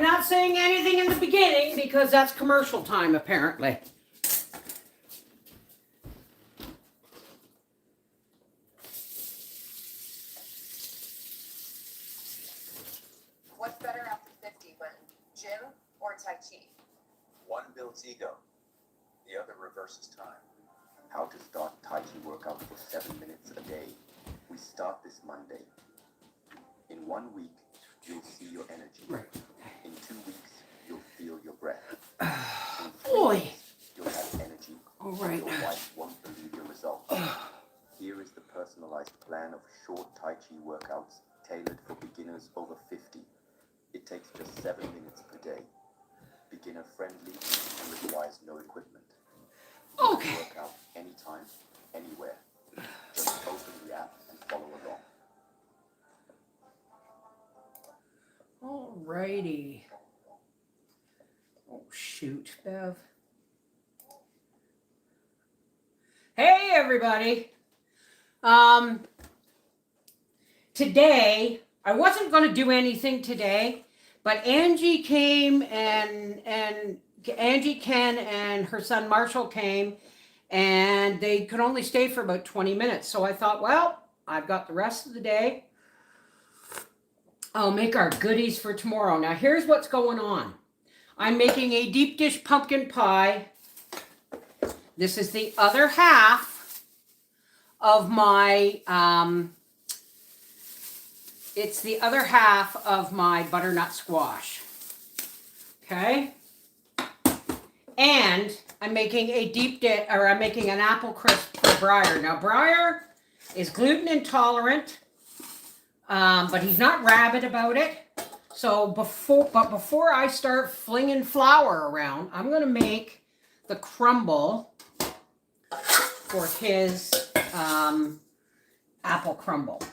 not saying anything in the beginning because that's commercial time, apparently. What's better after 50, when gym or Tai Chi? One builds ego, the other reverses time. How to start Tai Chi workout for 7 minutes a day. We start this Monday. In 1 week, you'll see your energy. Right. In 2 weeks, you'll feel your breath. In 3 Boy. weeks, you'll have energy. All right. Your wife won't believe your results. Here is the personalized plan of short Tai Chi workouts tailored for beginners over 50. It takes just 7 minutes per day. Beginner friendly and requires no equipment. You can Okay. work out anytime, anywhere. Just open the app and follow along. Alrighty. Oh, shoot, Bev. Hey, everybody. Today, I wasn't going to do anything today, but Angie came and Angie, Ken, and her son Marshall came, and they could only stay for about 20 minutes. So I thought, well, I've got the rest of the day. I'll make our goodies for tomorrow. Now, here's what's going on. I'm making a deep dish pumpkin pie. This is the other half of my, it's the other half of my butternut squash. Okay? And I'm making a I'm making an apple crisp for Briar. Now, Briar is gluten intolerant, but he's not rabid about it. So before I start flinging flour around, I'm going to make the crumble for his apple crumble.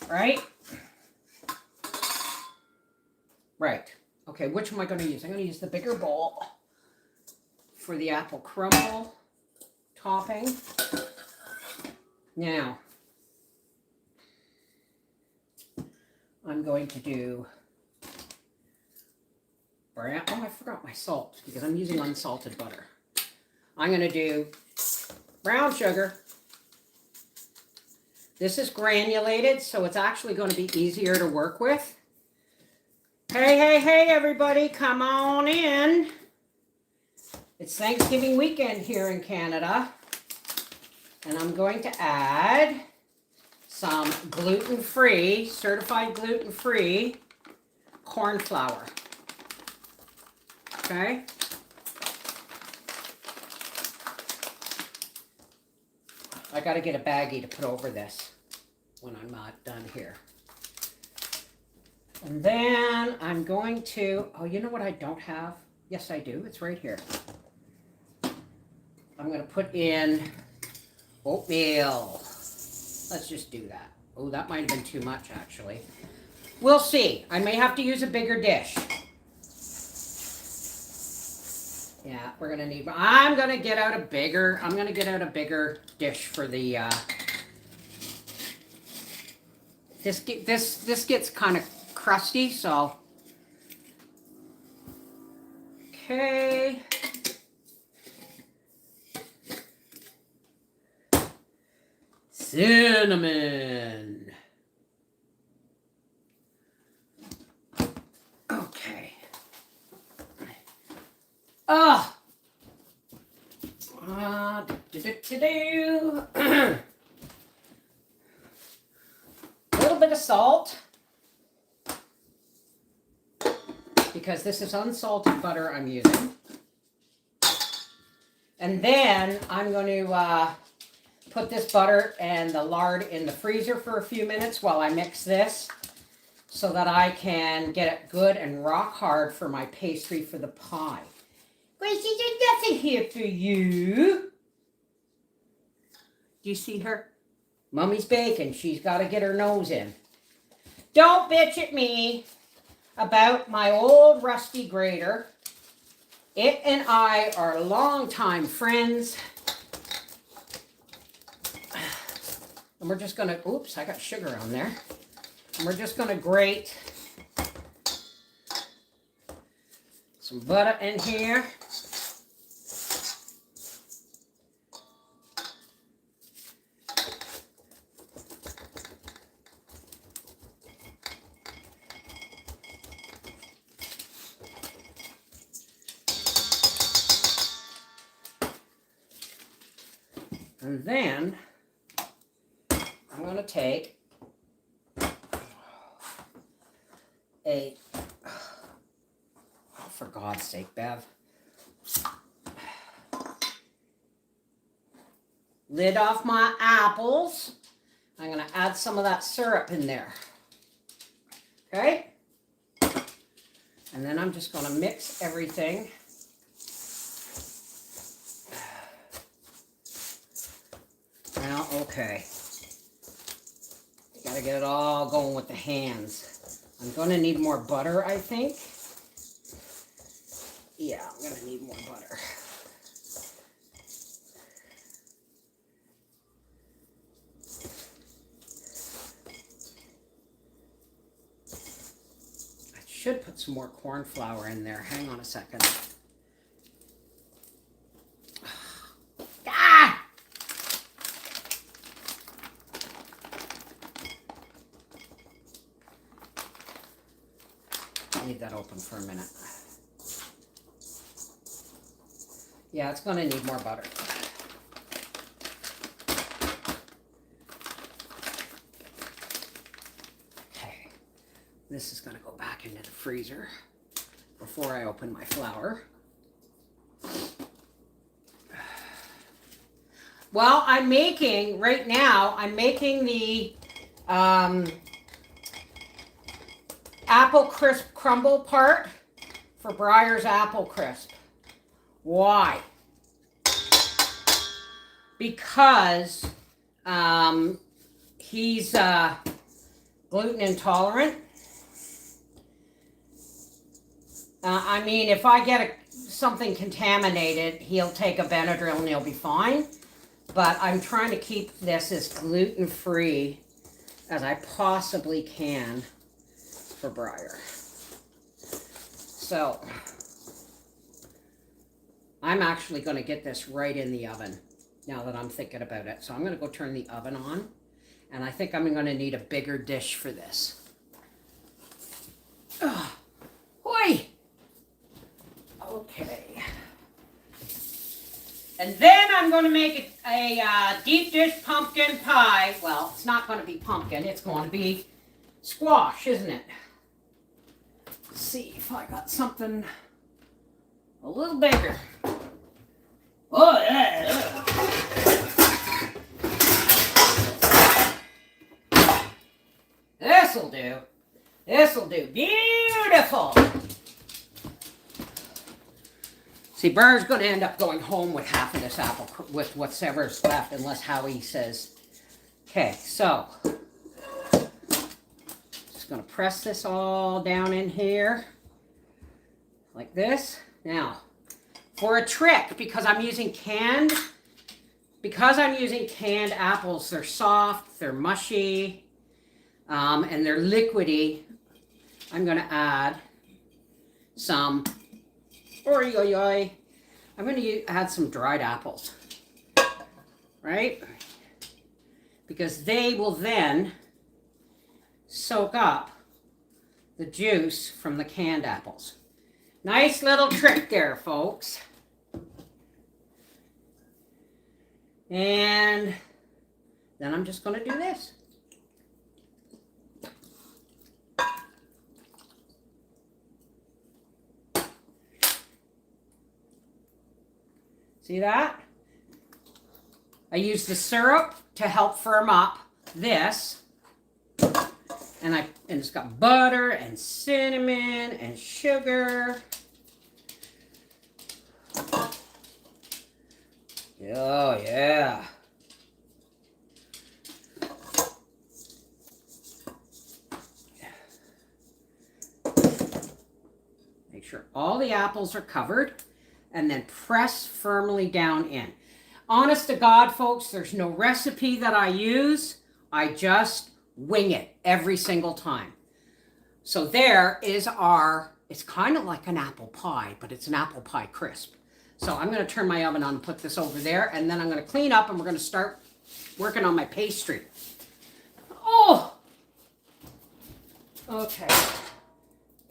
Right? Right. Okay, which am I going to use? I'm going to use the bigger bowl for the apple crumble topping. Now, I'm going to do brown. Oh, I forgot my salt because I'm using unsalted butter. I'm going to do brown sugar. This is granulated, so it's actually going to be easier to work with. Hey, hey, hey, everybody, come on in. It's Thanksgiving weekend here in Canada. And I'm going to add some gluten-free, certified gluten-free corn flour. Okay? I got to get a baggie to put over this when I'm done here. And then I'm going to, oh, you know what I don't have? Yes, I do. It's right here. I'm going to put in oatmeal. Let's just do that. Oh, that might have been too much, actually. We'll see. I may have to use a bigger dish. Yeah, we're going to need, I'm going to get out a bigger dish for the, this gets kind of crusty, so. Okay. Cinnamon. Okay. Oh. A little bit of salt. Because this is unsalted butter I'm using. And then I'm going to put this butter and the lard in the freezer for a few minutes while I mix this so that I can get it good and rock hard for my pastry for the pie. Gracie, there's nothing here for you. Do you see her? Mummy's baking. She's got to get her nose in. Don't bitch at me about my old rusty grater. It and I are longtime friends. And we're just going to, oops, I got sugar on there. And we're just going to grate some butter in here. And then I'm going to take for God's sake, Bev. Lid off my apples. I'm going to add some of that syrup in there. Okay? And then I'm just going to mix everything. Now, okay. Gotta get it all going with the hands. I'm going to need more butter, I think. Yeah, I'm going to need more butter. I should put some more corn flour in there. Hang on a second. Ah! Leave that open for a minute. Yeah, it's going to need more butter. Okay, this is going to go back into the freezer before I open my flour. Well, I'm making, right now, I'm making the apple crisp crumble part for Breyer's Apple Crisp. Why? Because he's gluten intolerant. I mean, if I get something contaminated, he'll take a Benadryl and he'll be fine. But I'm trying to keep this as gluten-free as I possibly can for Breyer. So I'm actually going to get this right in the oven now that I'm thinking about it. So I'm going to go turn the oven on, and I think I'm going to need a bigger dish for this. Hoi! Okay. And then I'm going to make a deep dish pumpkin pie. Well, it's not going to be pumpkin. It's going to be squash, isn't it? Let's see if I got something a little bigger. Oh, yeah. This'll do. This'll do. Beautiful. See, Breyer's going to end up going home with half of this apple, with whatever's left, unless Howie says. Okay, so just going to press this all down in here like this. Now, for a trick, because I'm using canned apples, they're soft, they're mushy, and they're liquidy. I'm going to add some. I'm going to add some dried apples, right? Because they will then soak up the juice from the canned apples. Nice little trick there, folks. And then I'm just going to do this. See that? I use the syrup to help firm up this. And it's got butter and cinnamon and sugar. Oh, yeah. Make sure all the apples are covered. And then press firmly down in. Honest to God, folks, there's no recipe that I use. I just wing it every single time. So there is our it's kind of like an apple pie, but it's an apple pie crisp. So I'm going to turn my oven on and put this over there, and then I'm going to clean up and we're going to start working on my pastry. Oh! Okay.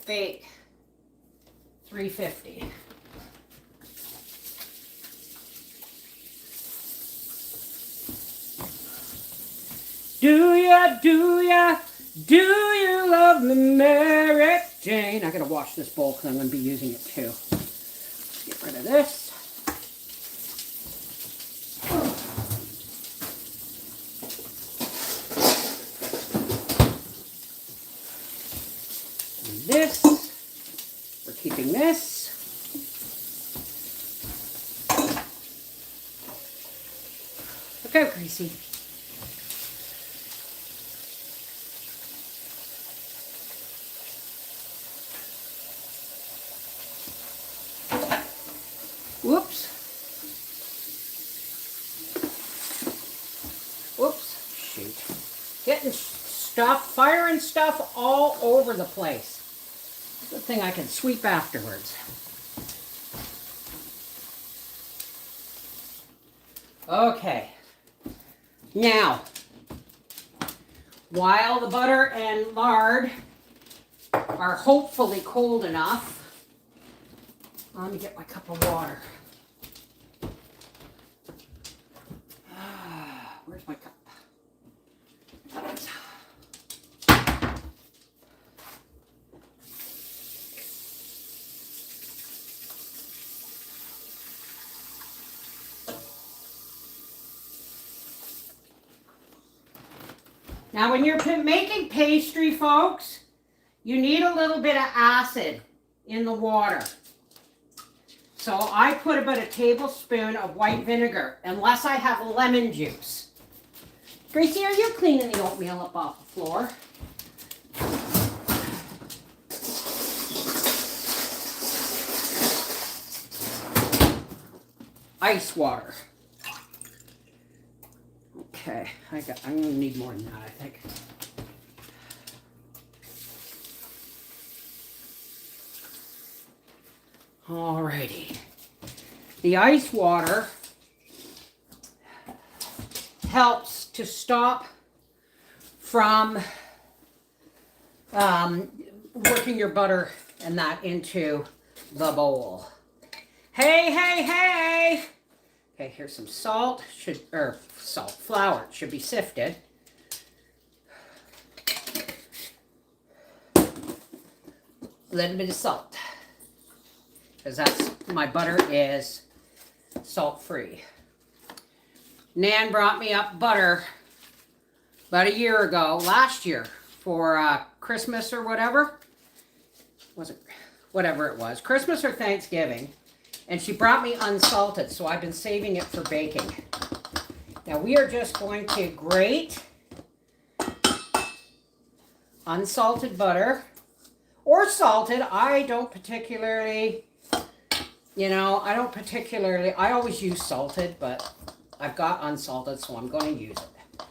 Bake. 350. Do you love me, Mary Jane? I gotta wash this bowl because I'm gonna be using it too. Get rid of this. And this. We're keeping this. Look out, Gracie. Whoops. Whoops. Shoot. Getting stuff, firing stuff all over the place. Good thing I can sweep afterwards. Okay. Now, while the butter and lard are hopefully cold enough, let me get my cup of water. Where's my cup? Now, when you're making pastry, folks, you need a little bit of acid in the water. So I put about a tablespoon of white vinegar, unless I have lemon juice. Gracie, are you cleaning the oatmeal up off the floor? Ice water. Okay, I'm gonna need more than that, I think. Alrighty. The ice water helps to stop from working your butter and that into the bowl. Hey, hey, hey! Okay, here's some salt. Flour. It should be sifted. A little bit of salt. Because my butter is salt-free. Nan brought me up butter about a year ago, last year, for Christmas or whatever. Whatever it was, Christmas or Thanksgiving. And she brought me unsalted, so I've been saving it for baking. Now we are just going to grate unsalted butter, or salted. I don't particularly, I always use salted, but I've got unsalted, so I'm going to use it.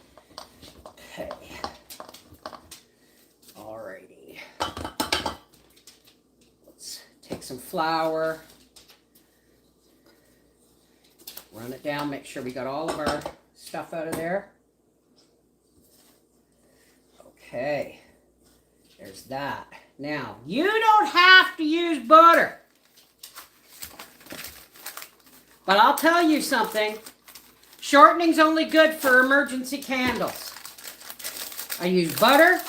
Okay. Alrighty. Let's take some flour. Run it down, make sure we got all of our stuff out of there. Okay, there's that. Now, you don't have to use butter. But I'll tell you something. Shortening's only good for emergency candles. I use butter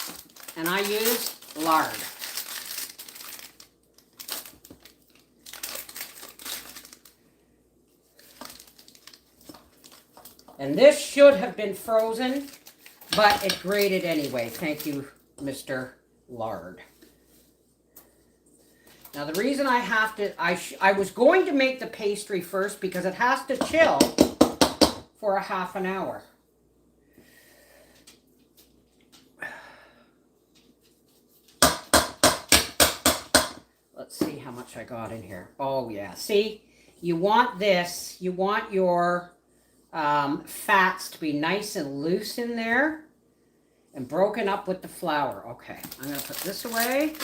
and I use lard. And this should have been frozen, but it grated anyway. Thank you, Mr. Lard. Now the reason I have to, I was going to make the pastry first because it has to chill for a half an hour. Let's see how much I got in here. Oh yeah, see, you want this, you want your fats to be nice and loose in there and broken up with the flour. Okay, I'm going to put this away.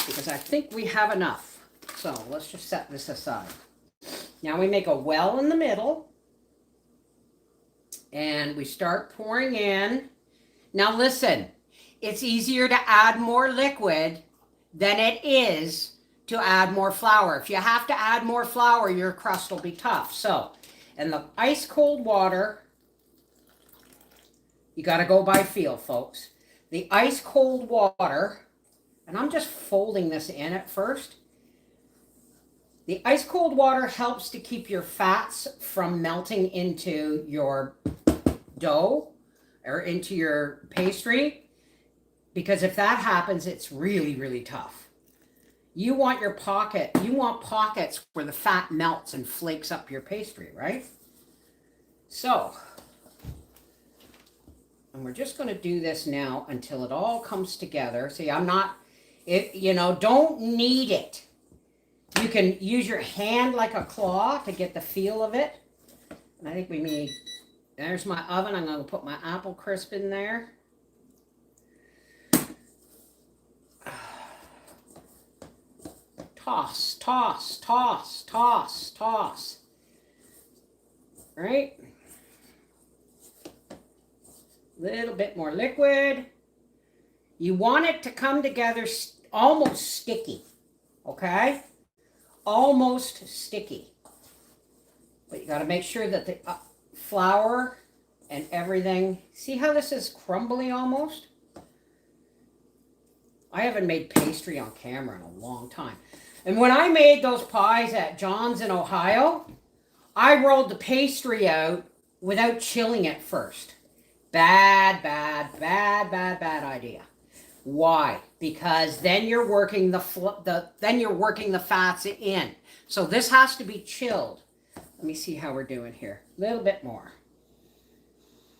because I think we have enough. So let's just set this aside. Now we make a well in the middle. And we start pouring in. Now listen, it's easier to add more liquid than it is to add more flour. If you have to add more flour, your crust will be tough. So, and the ice cold water, you got to go by feel, folks. The ice cold water, and I'm just folding this in at first. The ice cold water helps to keep your fats from melting into your dough or into your pastry, because if that happens, it's really, really tough. You want pockets where the fat melts and flakes up your pastry, right? So, and we're just going to do this now until it all comes together. See, don't knead it. You can use your hand like a claw to get the feel of it. And I think we need, there's my oven. I'm going to put my apple crisp in there. Toss, toss, toss, toss, toss. Right? Little bit more liquid. You want it to come together almost sticky. Okay? Almost sticky. But you got to make sure that the flour and everything, see how this is crumbly almost? I haven't made pastry on camera in a long time. And when I made those pies at John's in Ohio, I rolled the pastry out without chilling it first. Bad idea. Why? Because then you're working the fats in. So this has to be chilled. Let me see how we're doing here. A little bit more.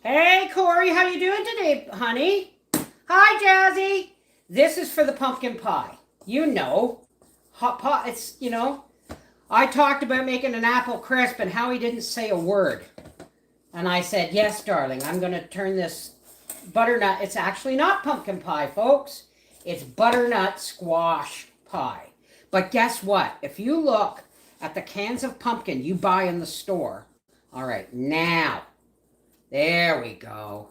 Hey Corey, how you doing today, honey? Hi Jazzy. This is for the pumpkin pie. You know, hot pot. It's, I talked about making an apple crisp and how he didn't say a word. And I said, yes, darling, I'm going to turn this butternut. It's actually not pumpkin pie, folks. It's butternut squash pie. But guess what? If you look at the cans of pumpkin you buy in the store. All right, now, there we go.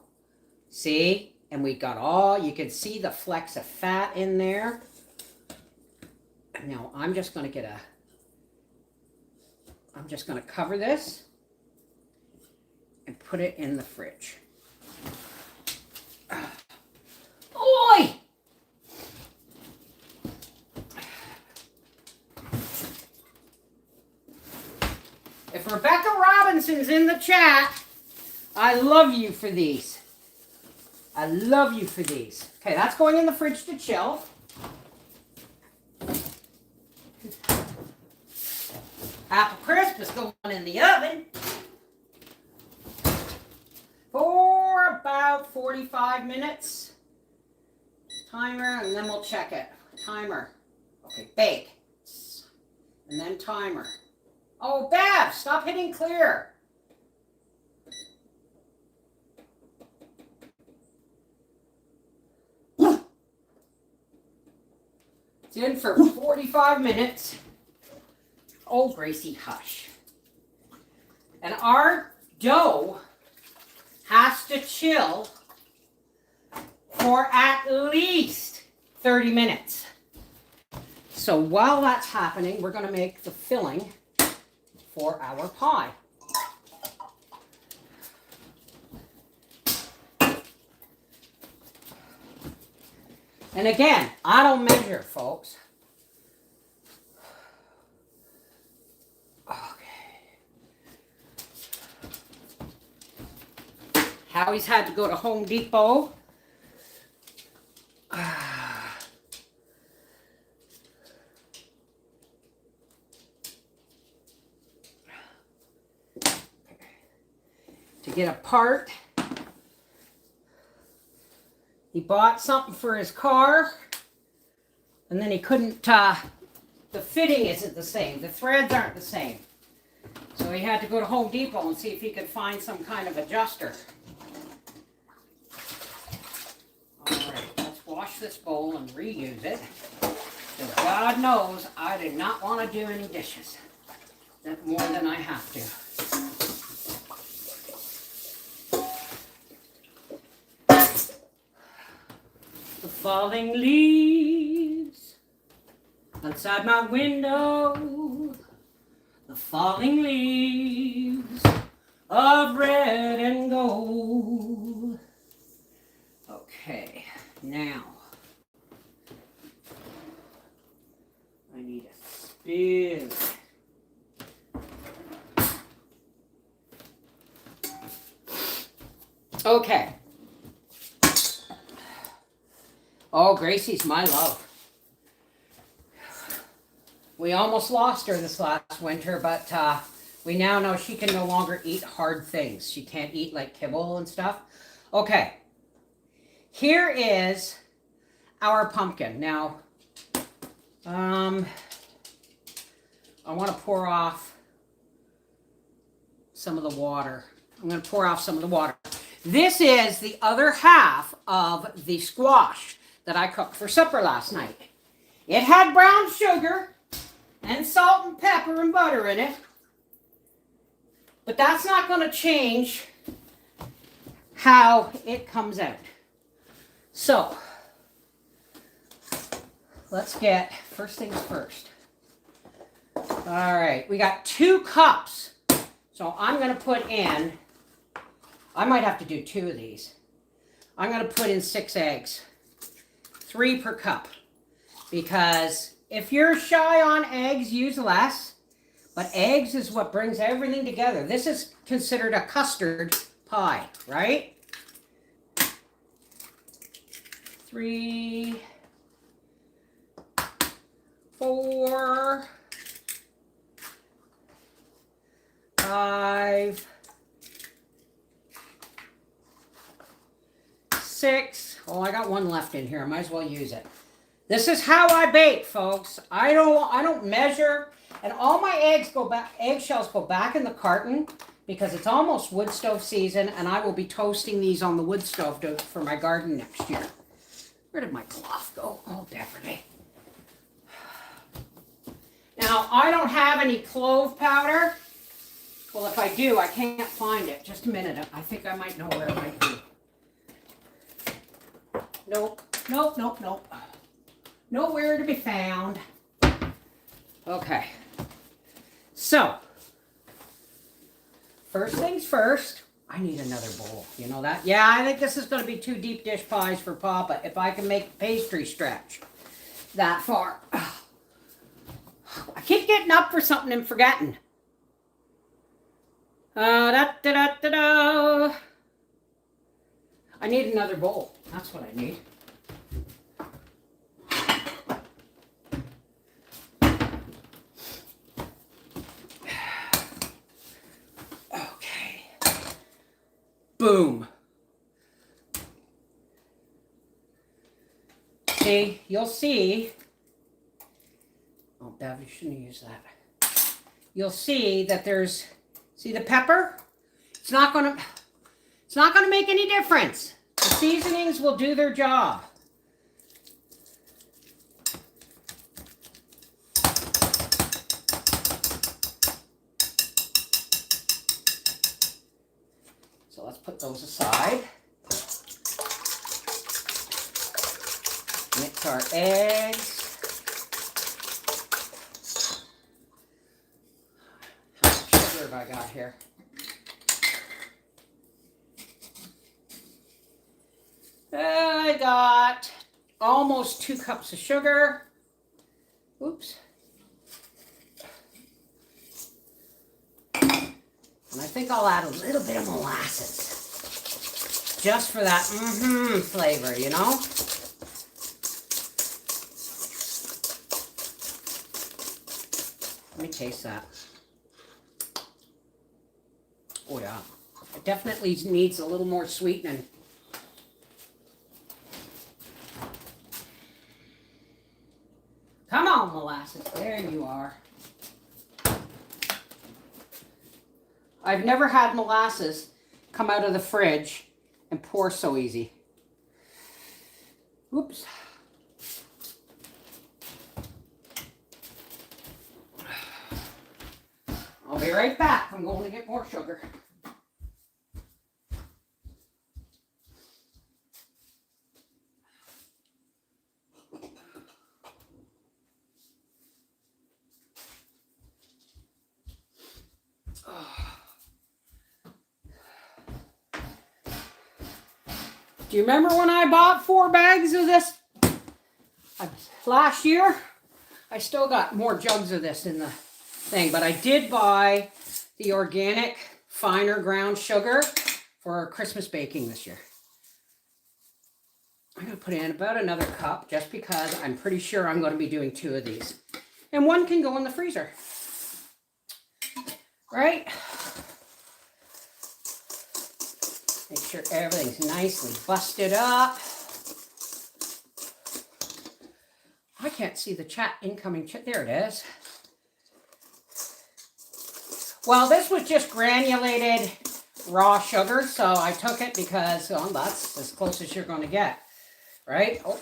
See? And we got you can see the flecks of fat in there. Now, I'm just going to cover this and put it in the fridge. Oi! If Rebecca Robinson's in the chat, I love you for these. I love you for these. Okay, that's going in the fridge to chill. Apple crisp is going in the oven for about 45 minutes. Timer, and then we'll check it. Timer. Okay, bake. And then timer. Oh, Bev, stop hitting clear. It's in for 45 minutes. Oh, Gracie, hush. And our dough has to chill for at least 30 minutes. So while that's happening, we're going to make the filling for our pie. And again, I don't measure, folks. Howie's had to go to Home Depot. To get a part. He bought something for his car, and then he couldn't, the fitting isn't the same. The threads aren't the same. So he had to go to Home Depot and see if he could find some kind of adjuster. All right, let's wash this bowl and reuse it. 'Cause God knows I do not want to do any dishes. That more than I have to. The falling leaves outside my window. The falling leaves of red and gold. Okay, now I need a spoon. Okay. Oh, Gracie's my love. We almost lost her this last winter, but we now know she can no longer eat hard things. She can't eat like kibble and stuff. Okay. Here is our pumpkin. Now, I want to pour off some of the water. I'm going to pour off some of the water. This is the other half of the squash that I cooked for supper last night. It had brown sugar and salt and pepper and butter in it. But that's not going to change how it comes out. So, let's get, first things first. All right, we got 2 cups. So I'm going to put in, I might have to do 2 of these. I'm going to put in 6 eggs, 3 per cup. Because if you're shy on eggs, use less. But eggs is what brings everything together. This is considered a custard pie, right? 3, 4, 5, 6. Oh, I got 1 left in here. I might as well use it. This is how I bake, folks. I don't measure, and all my eggshells go back in the carton because it's almost wood stove season, and I will be toasting these on the wood stove for my garden next year. Where did my cloth go? Oh, definitely. Now, I don't have any clove powder. Well, if I do, I can't find it. Just a minute. I think I might know where it might be. Nope. Nope, nope, nope. Nowhere to be found. Okay. So, first things first, I need another bowl. You know that? Yeah, I think this is going to be 2 deep dish pies for Papa if I can make pastry stretch that far. I keep getting up for something and forgetting. I need another bowl. That's what I need. Okay. Boom. See, you'll see. Oh, Bev, you shouldn't use that. You'll see that there's, see the pepper? It's not gonna make any difference. The seasonings will do their job. So let's put those aside. Mix our eggs. How much sugar have I got here? I got almost 2 cups of sugar. Oops. And I think I'll add a little bit of molasses. Just for that flavor, you know? Let me taste that. Oh yeah. It definitely needs a little more sweetening. Come on, molasses. There you are. I've never had molasses come out of the fridge and pour so easy. Oops. right back. I'm going to get more sugar. Do you remember when I bought 4 bags of this last year? I still got more jugs of this in the thing, but I did buy the organic finer ground sugar for Christmas baking this year. I'm going to put in about another cup just because I'm pretty sure I'm going to be doing 2 of these. And 1 can go in the freezer. Right? Make sure everything's nicely busted up. I can't see the chat, incoming chat. There it is. Well, this was just granulated raw sugar, so I took it because that's as close as you're going to get, right? Oh.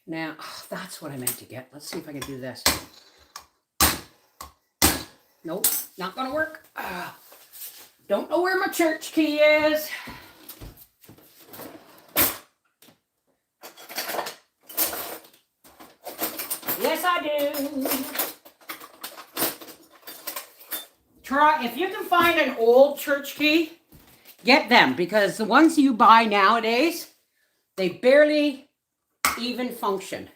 Now, that's what I meant to get. Let's see if I can do this. Nope, not going to work. Don't know where my church key is. Yes, I do. Try, if you can find an old church key, get them, because the ones you buy nowadays, they barely even function.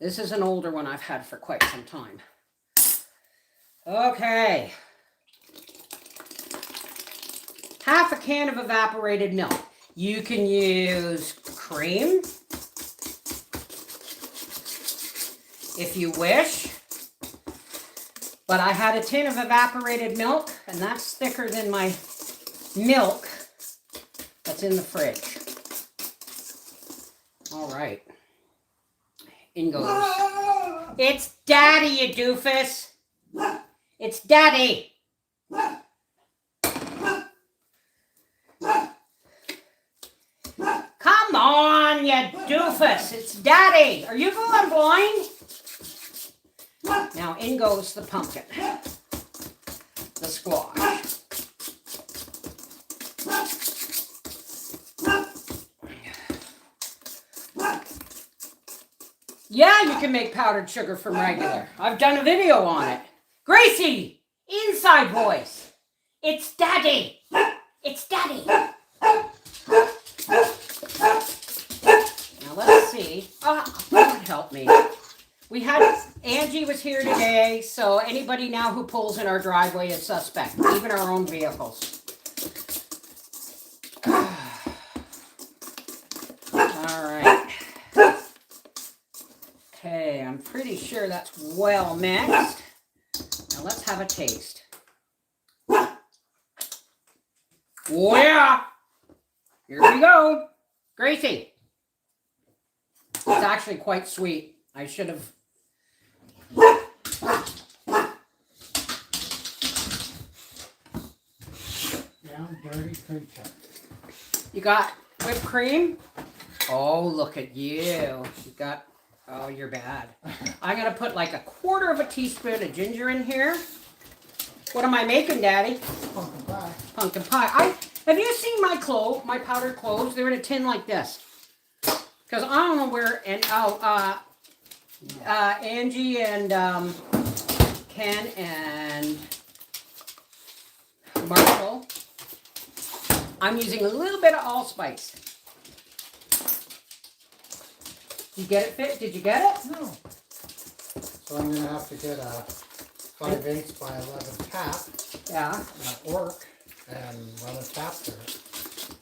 This is an older one I've had for quite some time. Okay. Half a can of evaporated milk. You can use cream if you wish. But I had a tin of evaporated milk, and that's thicker than my milk that's in the fridge. All right. In goes. It's Daddy, you doofus. It's Daddy. Come on, you doofus. It's Daddy. Are you going blind? Now in goes the pumpkin. The squash. Yeah, you can make powdered sugar from regular. I've done a video on it. Gracie, inside voice. It's Daddy. It's Daddy. Now let's see. That would help me. We had, Angie was here today, so anybody now who pulls in our driveway is suspect, even our own vehicles. All right. Okay, I'm pretty sure that's well mixed. Now let's have a taste. Oh yeah! Here we go. Gracie. It's actually quite sweet. I should have. Down dirty cream check. You got whipped cream? Oh, look at you. You got, oh, you're bad. I'm going to put like 1/4 teaspoon of ginger in here. What am I making, Daddy? Pumpkin pie. Pumpkin pie. Have you seen my my powdered cloves? They're in a tin like this. Because I don't know where, and Angie and Ken and Marshall, I'm using a little bit of allspice. You get it fit? Did you get it? No. So I'm gonna have to get a 5/8 by 11 tap Yeah. at work and run a tap through it.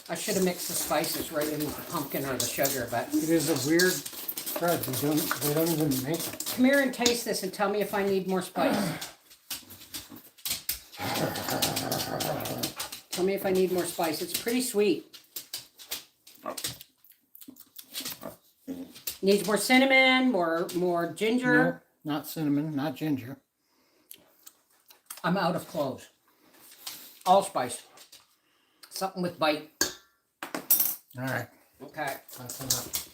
I should have mixed the spices right in with the pumpkin or the sugar, but It is a weird bread. They don't even make it. come here and taste this and tell me if I need more spice. Tell me if I need more spice. It's pretty sweet. Needs more cinnamon, more ginger. No, not cinnamon, not ginger. I'm out of cloves. Allspice. Something with bite. All right, Okay. that's enough.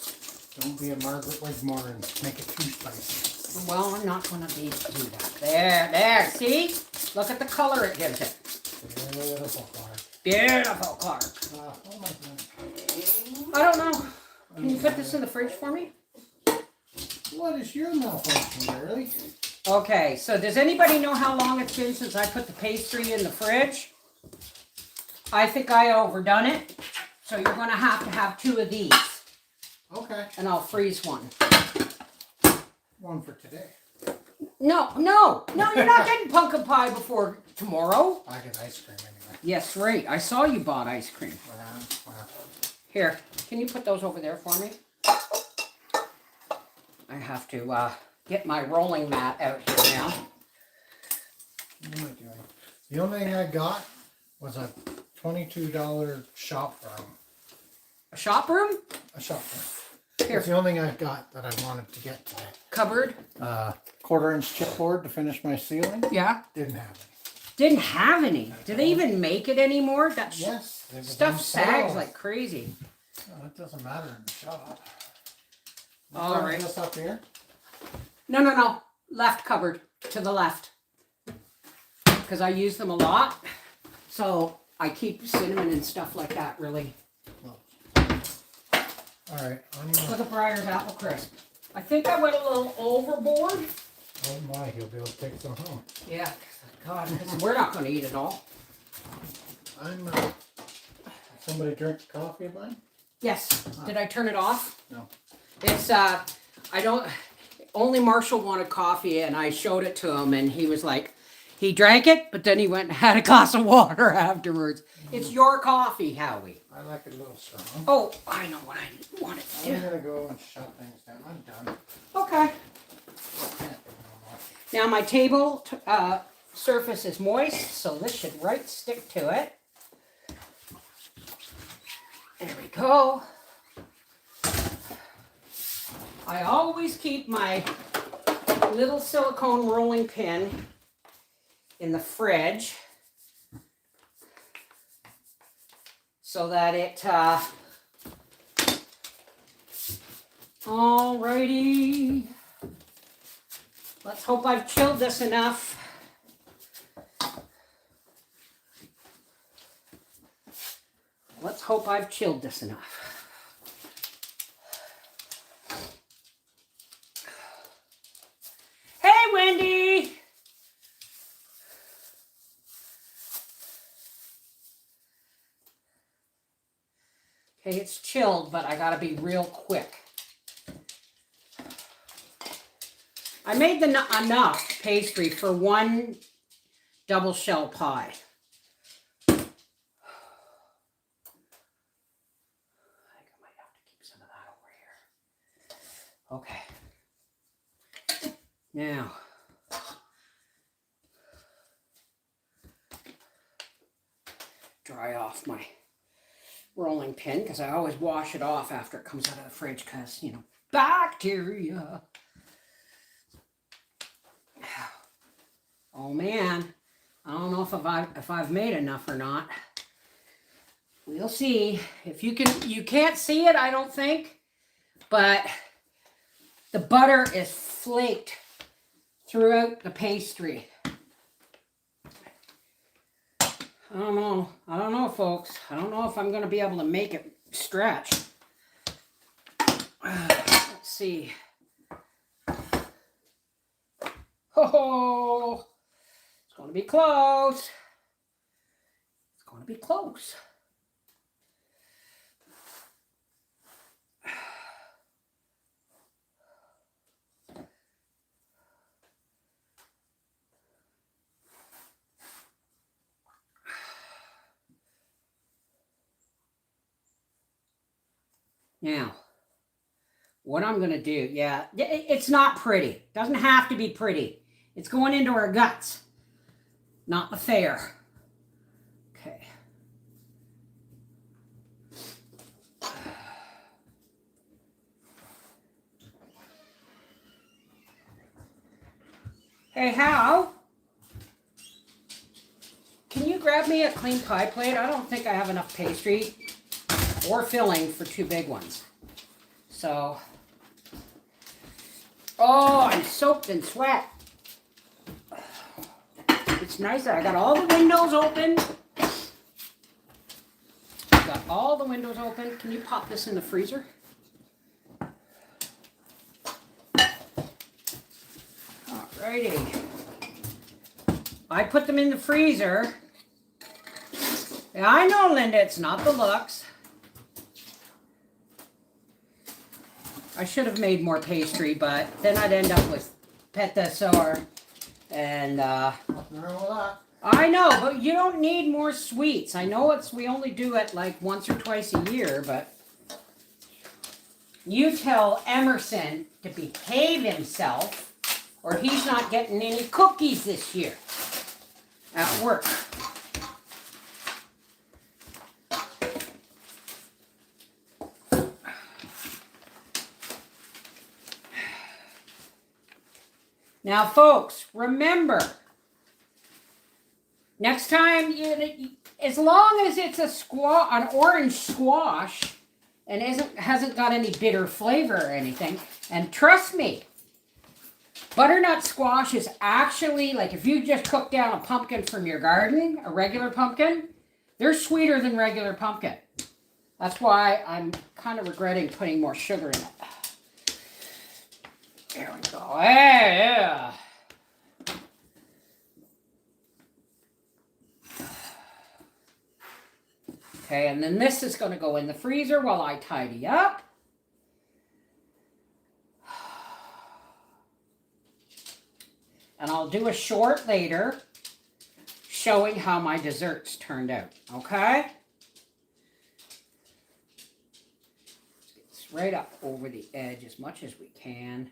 Don't be a Margaret Wigmore and make it too spicy. Well, I'm not gonna do that. There, see? Look at the color it gives it. Beautiful Clark. Beautiful, Clark. Oh my goodness. I don't know. Can you put this in the fridge for me? What is your malfunction, Barry? Okay, so does anybody know how long it's been since I put the pastry in the fridge? I think I overdone it. So you're gonna have 2 of these. Okay. And I'll freeze one. One for today. No, you're not getting pumpkin pie before tomorrow. I get ice cream anyway. Yes, right. I saw you bought ice cream. Wow. Here, can you put those over there for me? I have to get my rolling mat out here now. What am I doing? The only thing I got was a $22 shop room. A shop room? A shop room. Here. It's the only thing I got that I wanted to get today. Cupboard? 1/4-inch chipboard to finish my ceiling. Yeah. Didn't have any. Didn't have any. Do they even make it anymore? That Yes. they were stuff on sags sale. like crazy. Oh, it doesn't matter in the shop. All right. This up here. No. Left cupboard. To the left. Because I use them a lot. So I keep cinnamon and stuff like that really. All right. Look at Briar's apple crisp. I think I went a little overboard. Oh my, he'll be able to take some home. Yeah. God, 'cause we're not going to eat it all. Somebody drink coffee of mine? Yes. Did I turn it off? No. It's I don't. Only Marshall wanted coffee, and I showed it to him, and he was like, he drank it, but then he went and had a glass of water afterwards. It's your coffee, Howie. I like it a little strong. Oh, I know what I wanted to I'm do. gonna go and shut things down. I'm done. Okay. Can't do no more. Now my table surface is moist, so this should right stick to it. There we go. I always keep my little silicone rolling pin in the fridge so that it alrighty. Let's hope I've chilled this enough. Let's hope I've chilled this enough. Hey, Wendy! Okay, it's chilled, but I gotta be real quick. I made enough pastry for 1 double shell pie. I think I might have to keep some of that over here. Okay. Now, dry off my rolling pin because I always wash it off after it comes out of the fridge because, you know, bacteria. Oh man, I don't know if I've made enough or not. We'll see. If you can't see it, I don't think, but the butter is flaked throughout the pastry. I don't know, folks. I don't know if I'm going to be able to make it stretch. Let's see. Oh, it's going to be close. It's going to be close. Now, what I'm going to do, yeah, it's not pretty. Doesn't have to be pretty. It's going into our guts, not the fair. Okay. Hey, Hal, can you grab me a clean pie plate? I don't think I have enough pastry or filling for 2 big ones. So, Oh, I'm soaked in sweat. It's nice that I got all the windows open. Got all the windows open. Can you pop this in the freezer? Alrighty. I put them in the freezer. Yeah, I know, Linda, it's not the looks. I should have made more pastry, but then I'd end up with pâte d'essor. And Nothing wrong with that. I know, but you don't need more sweets. I know we only do it like once or twice a year, but you tell Emerson to behave himself or he's not getting any cookies this year at work. Now, folks, remember, next time, as long as it's an orange squash, and hasn't got any bitter flavor or anything, and trust me, butternut squash is actually, like if you just cook down a pumpkin from your garden, a regular pumpkin, they're sweeter than regular pumpkin. That's why I'm kind of regretting putting more sugar in it. There we go. Yeah. Okay, and then this is going to go in the freezer while I tidy up. And I'll do a short later showing how my desserts turned out. Okay? Let's get this right up over the edge as much as we can.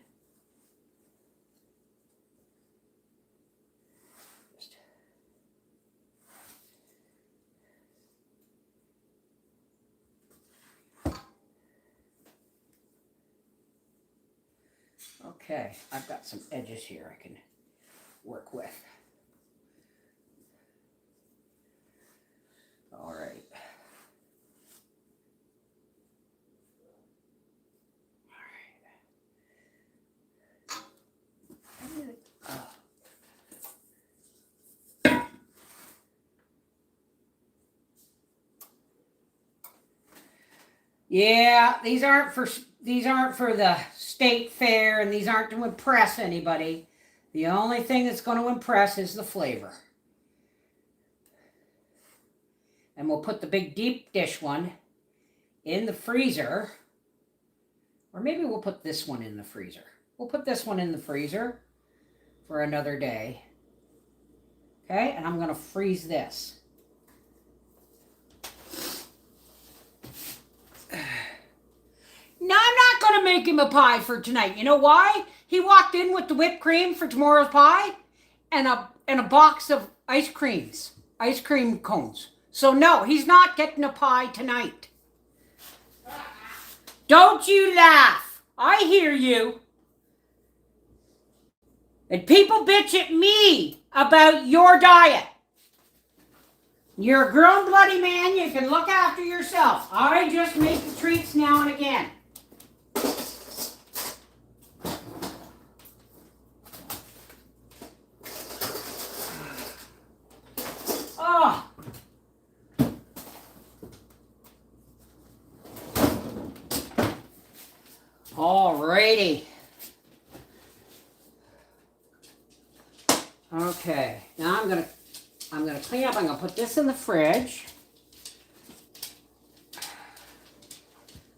Okay, I've got some edges here I can work with. All right. Yeah, these aren't for the state fair, and these aren't to impress anybody. The only thing that's going to impress is the flavor. And we'll put the big deep dish one in the freezer. Or maybe we'll put this one in the freezer. We'll put this one in the freezer for another day. Okay, and I'm going to freeze this. Now, I'm not going to make him a pie for tonight. You know why? He walked in with the whipped cream for tomorrow's pie and a box of ice cream cones. So no, he's not getting a pie tonight. Don't you laugh. I hear you. And people bitch at me about your diet. You're a grown bloody man. You can look after yourself. I just make the treats now and again. Oh. Alrighty. Okay. Now I'm gonna clean up. I'm gonna put this in the fridge.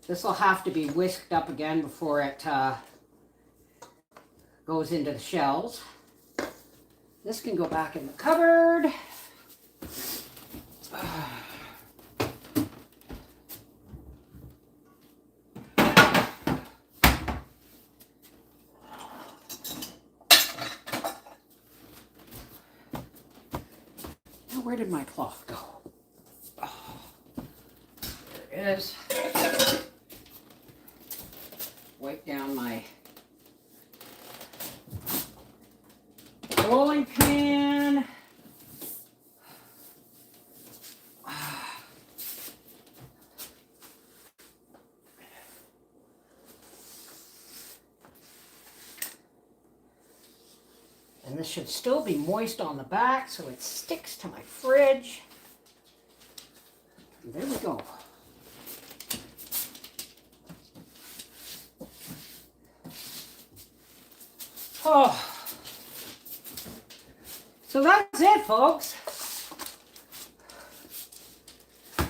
This will have to be whisked up again before it goes into the shelves. This can go back in the cupboard. Where did my cloth go? Oh, there it is. Wipe down my rolling pin. And this should still be moist on the back so it sticks to my fridge. And there we go. Oh. So that's it, folks. Wrap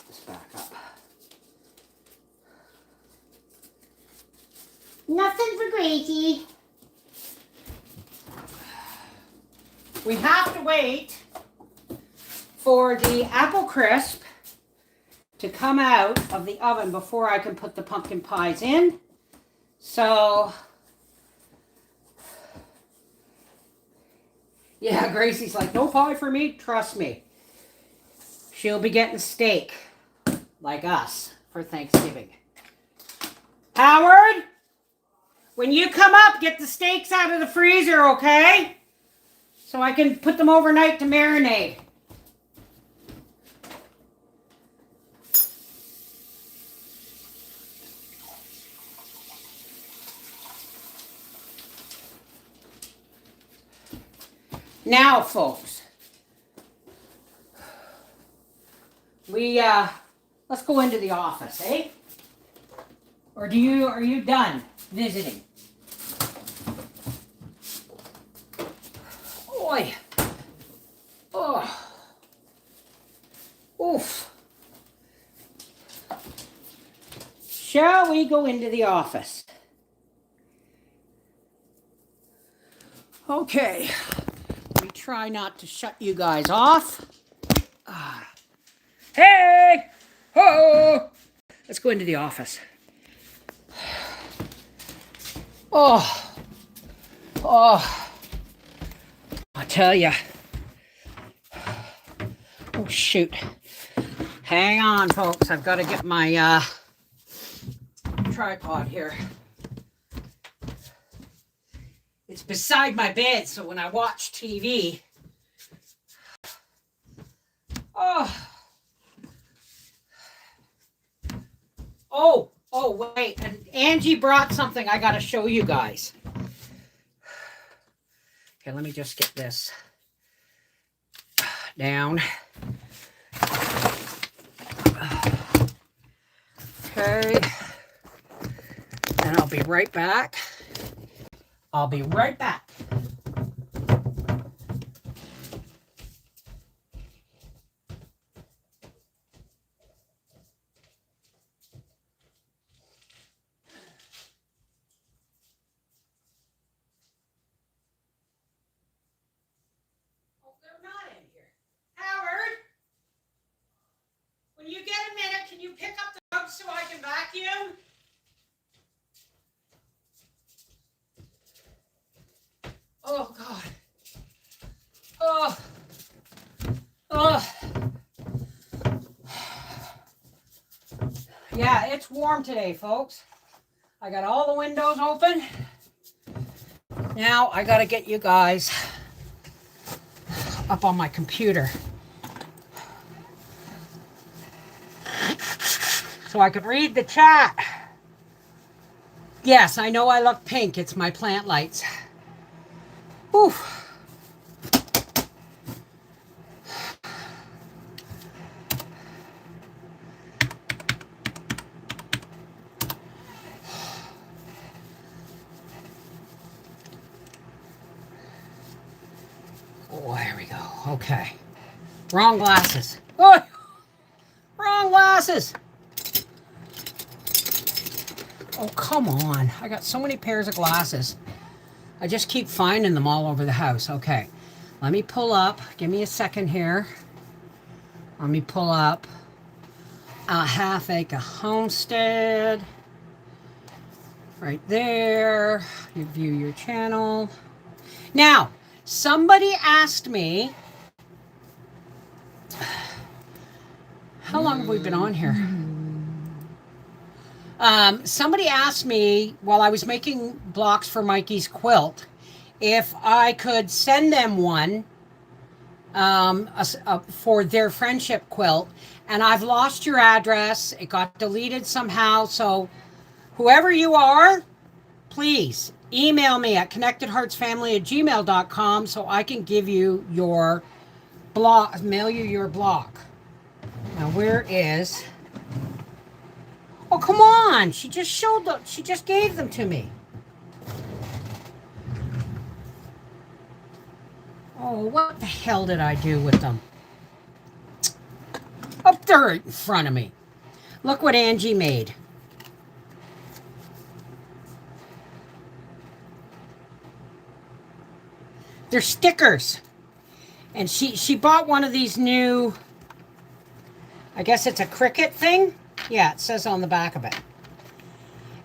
this back up. Nothing for Gracie. We have to wait for the apple crisp to come out of the oven before I can put the pumpkin pies in. So, yeah, Gracie's like, no pie for me, trust me. She'll be getting steak, like us, for Thanksgiving. Howard, when you come up, get the steaks out of the freezer, okay? So I can put them overnight to marinate. Now, folks, let's go into the office, eh? Or are you done visiting? Boy. Oh. Oof. Shall we go into the office? Okay. Let me try not to shut you guys off. Hey! Oh! Let's go into the office. Oh. Oh. I'll tell you. Oh, shoot. Hang on, folks. I've got to get my tripod here. It's beside my bed, so when I watch TV... Oh, wait. And Angie brought something I got to show you guys. Okay, let me just get this down. Okay. And I'll be right back. I'll be right back. When you get a minute, can you pick up the rugs so I can vacuum? Oh, God. Oh. Oh. Yeah, it's warm today, folks. I got all the windows open. Now I got to get you guys up on my computer so I could read the chat. Yes, I know I look pink. It's my plant lights. Oof. Oh, there we go. Okay. Wrong glasses. Oh, wrong glasses. Oh, come on. I got so many pairs of glasses. I just keep finding them all over the house. Okay. Let me pull up. Give me a second here. Let me pull up a Half Acre Homestead. Right there. You view your channel. Now, somebody asked me, how long have we been on here? Somebody asked me while I was making blocks for Mikey's quilt if I could send them one for their friendship quilt, and I've lost your address. It got deleted somehow, so whoever you are, please email me at connectedheartsfamily@gmail.com so I can give you your block, mail you your block. Now, where is... Oh, come on. She just gave them to me. Oh, what the hell did I do with them? Up there right in front of me. Look what Angie made. They're stickers. And she bought one of these new, I guess it's a Cricut thing. Yeah, it says on the back of it.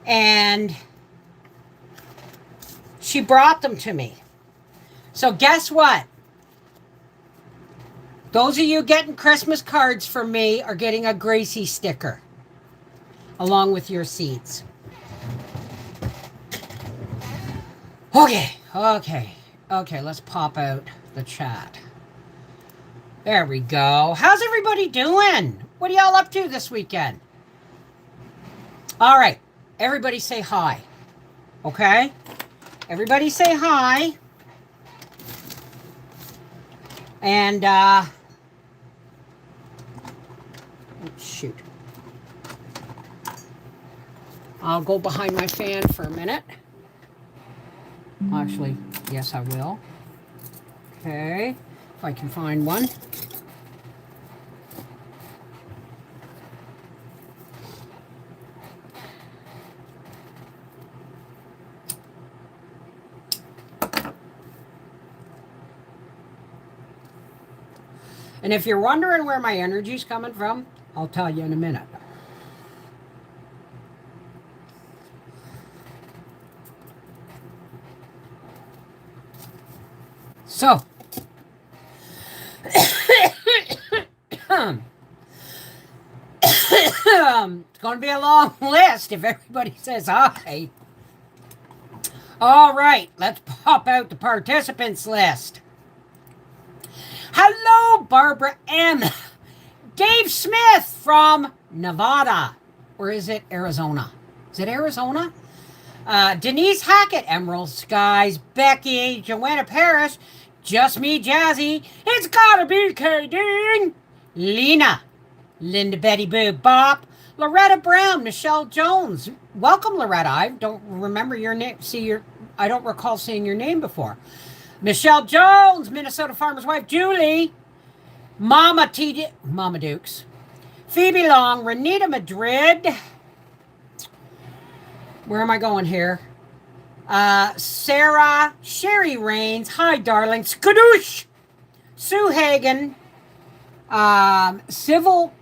And she brought them to me. So guess what? Those of you getting Christmas cards from me are getting a Gracie sticker along with your seeds. Okay, let's pop out the chat. There we go. How's everybody doing? What are y'all up to this weekend? All right, everybody say hi. Okay? Everybody say hi. And, shoot. I'll go behind my fan for a minute. Actually, yes, I will. Okay, if I can find one. And if you're wondering where my energy's coming from, I'll tell you in a minute. So, it's going to be a long list if everybody says hi. All right, let's pop out the participants list. Hello, Barbara M. Dave Smith from Nevada. Or is it Arizona? Is it Arizona? Denise Hackett, Emerald Skies, Becky, Joanna Parrish, Just Me Jazzy, It's Gotta Be K-Ding, Lena, Linda Betty Boo Bop, Loretta Brown, Michelle Jones. Welcome, Loretta. I don't remember your name. I don't recall seeing your name before. Michelle Jones, Minnesota Farmer's Wife, Julie, Mama Dukes, Phoebe Long, Renita Madrid. Where am I going here? Sarah, Sherry Rains, hi darling, Skadoosh, Sue Hagen, Sybil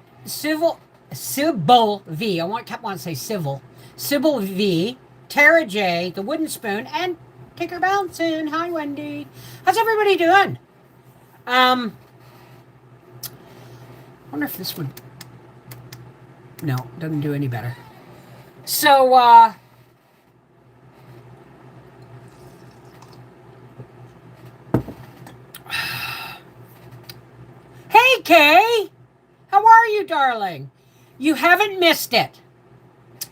V. I kept wanting to say Sybil V, Tara J, The Wooden Spoon, and Kicker Bouncing. Hi, Wendy. How's everybody doing? I wonder if this would... No, doesn't do any better. So, hey, Kay! How are you, darling? You haven't missed it.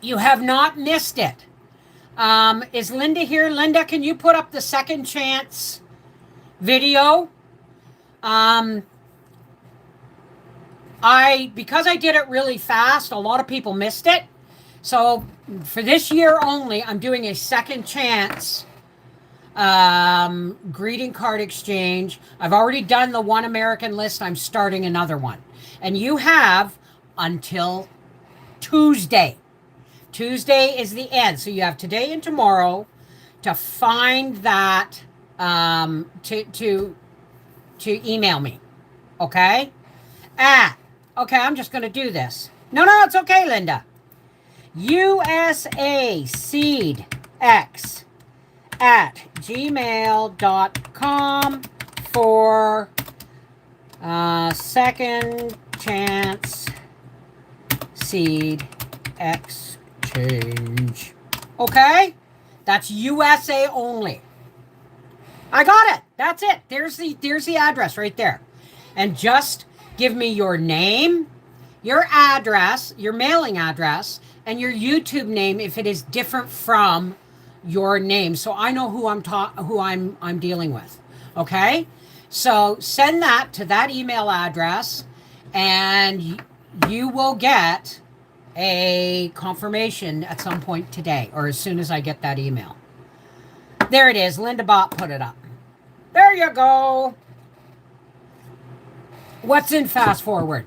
You have not missed it. Is Linda here? Linda, can you put up the second chance video? Because I did it really fast, a lot of people missed it. So for this year only, I'm doing a second chance greeting card exchange. I've already done the One American list. I'm starting another one. And you have until Tuesday. Tuesday is the end. So you have today and tomorrow to find that, to email me. Okay? Okay, I'm just going to do this. No, it's okay, Linda. usaseedx@gmail.com for second chance seed exchange. Okay? That's USA only. I got it. That's it. There's the address right there. And just give me your name, your address, your mailing address, and your YouTube name if it is different from your name so I know who I'm dealing with. Okay? So send that to that email address and you will get a confirmation at some point today or as soon as I get that email. There it is. Linda Bott put it up. There you go. What's in fast forward?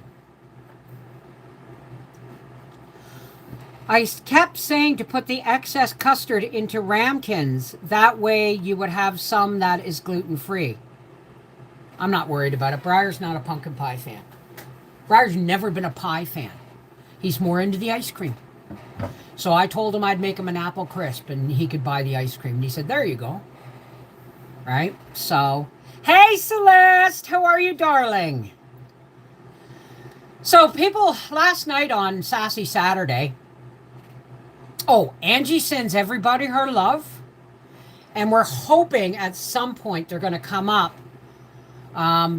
I kept saying to put the excess custard into ramekins. That way you would have some that is gluten-free. I'm not worried about it. Briar's not a pumpkin pie fan. Briar's never been a pie fan. He's more into the ice cream. So I told him I'd make him an apple crisp and he could buy the ice cream. And he said, there you go. Right? So, hey Celeste, how are you, darling? So people, last night on Sassy Saturday, Angie sends everybody her love. And we're hoping at some point they're going to come up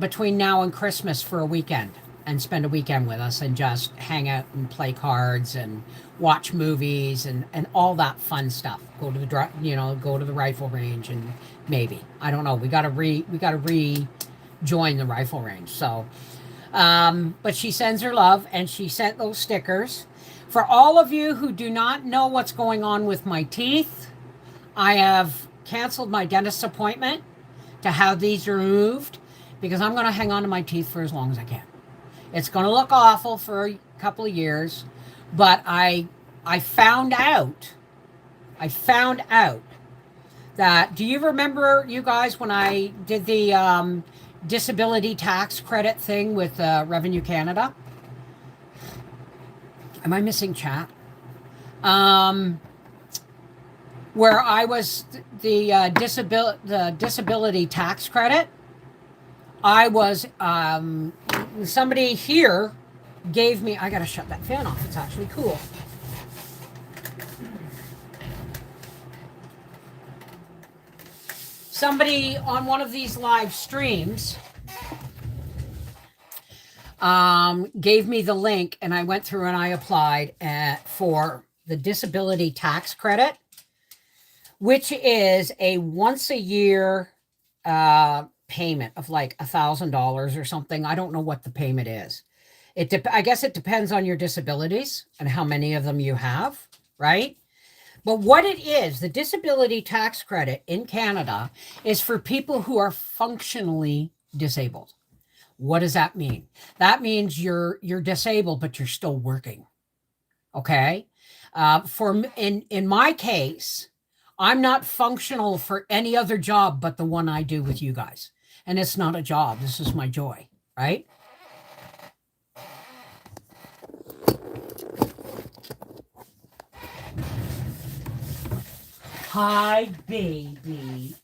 between now and Christmas for a weekend and spend a weekend with us and just hang out and play cards and watch movies and all that fun stuff. Go to the rifle range and maybe, I don't know. We got to rejoin the rifle range. So, but she sends her love and she sent those stickers. For all of you who do not know what's going on with my teeth, I have canceled my dentist's appointment to have these removed because I'm going to hang on to my teeth for as long as I can. It's going to look awful for a couple of years, but I found out that, do you remember, you guys, when I did the disability tax credit thing with Revenue Canada? Am I missing chat? Where I was the disability tax credit. I was somebody here gave me. I gotta shut that fan off. It's actually cool. Somebody on one of these live streams gave me the link and I went through and I applied for the disability tax credit, which is a once a year payment of like $1,000 or something. I don't know what the payment is. I guess it depends on your disabilities and how many of them you have, right? But what it is, the disability tax credit in Canada is for people who are functionally disabled. What does that mean? That means you're disabled, but you're still working. Okay. In my case, I'm not functional for any other job but the one I do with you guys. And it's not a job. This is my joy, right? Hi, baby.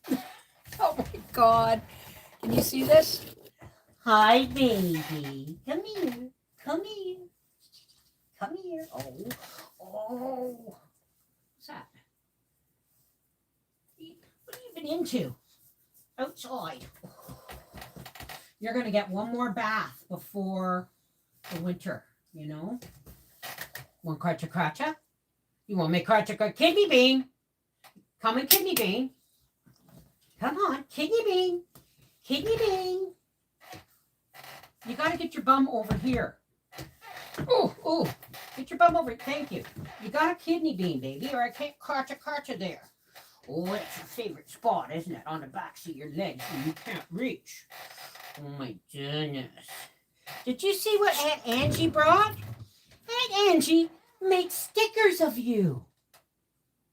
Oh my God. Can you see this? Hi, baby. Come here. Come here. Come here. Oh. What's that? What have you been into? Outside. You're going to get one more bath before the winter, you know? Want crutcha crutcha? You want me crutcha crutcha? Kidney bean. Come on, kidney bean. Come on, kidney bean. Kidney bean. You got to get your bum over here. Oh, get your bum over here. Thank you. You got a kidney bean, baby, or I can't crutcha there. Oh, that's your favorite spot, isn't it? On the backs of your legs when you can't reach. Oh, my goodness. Did you see what Aunt Angie brought? Aunt Angie made stickers of you.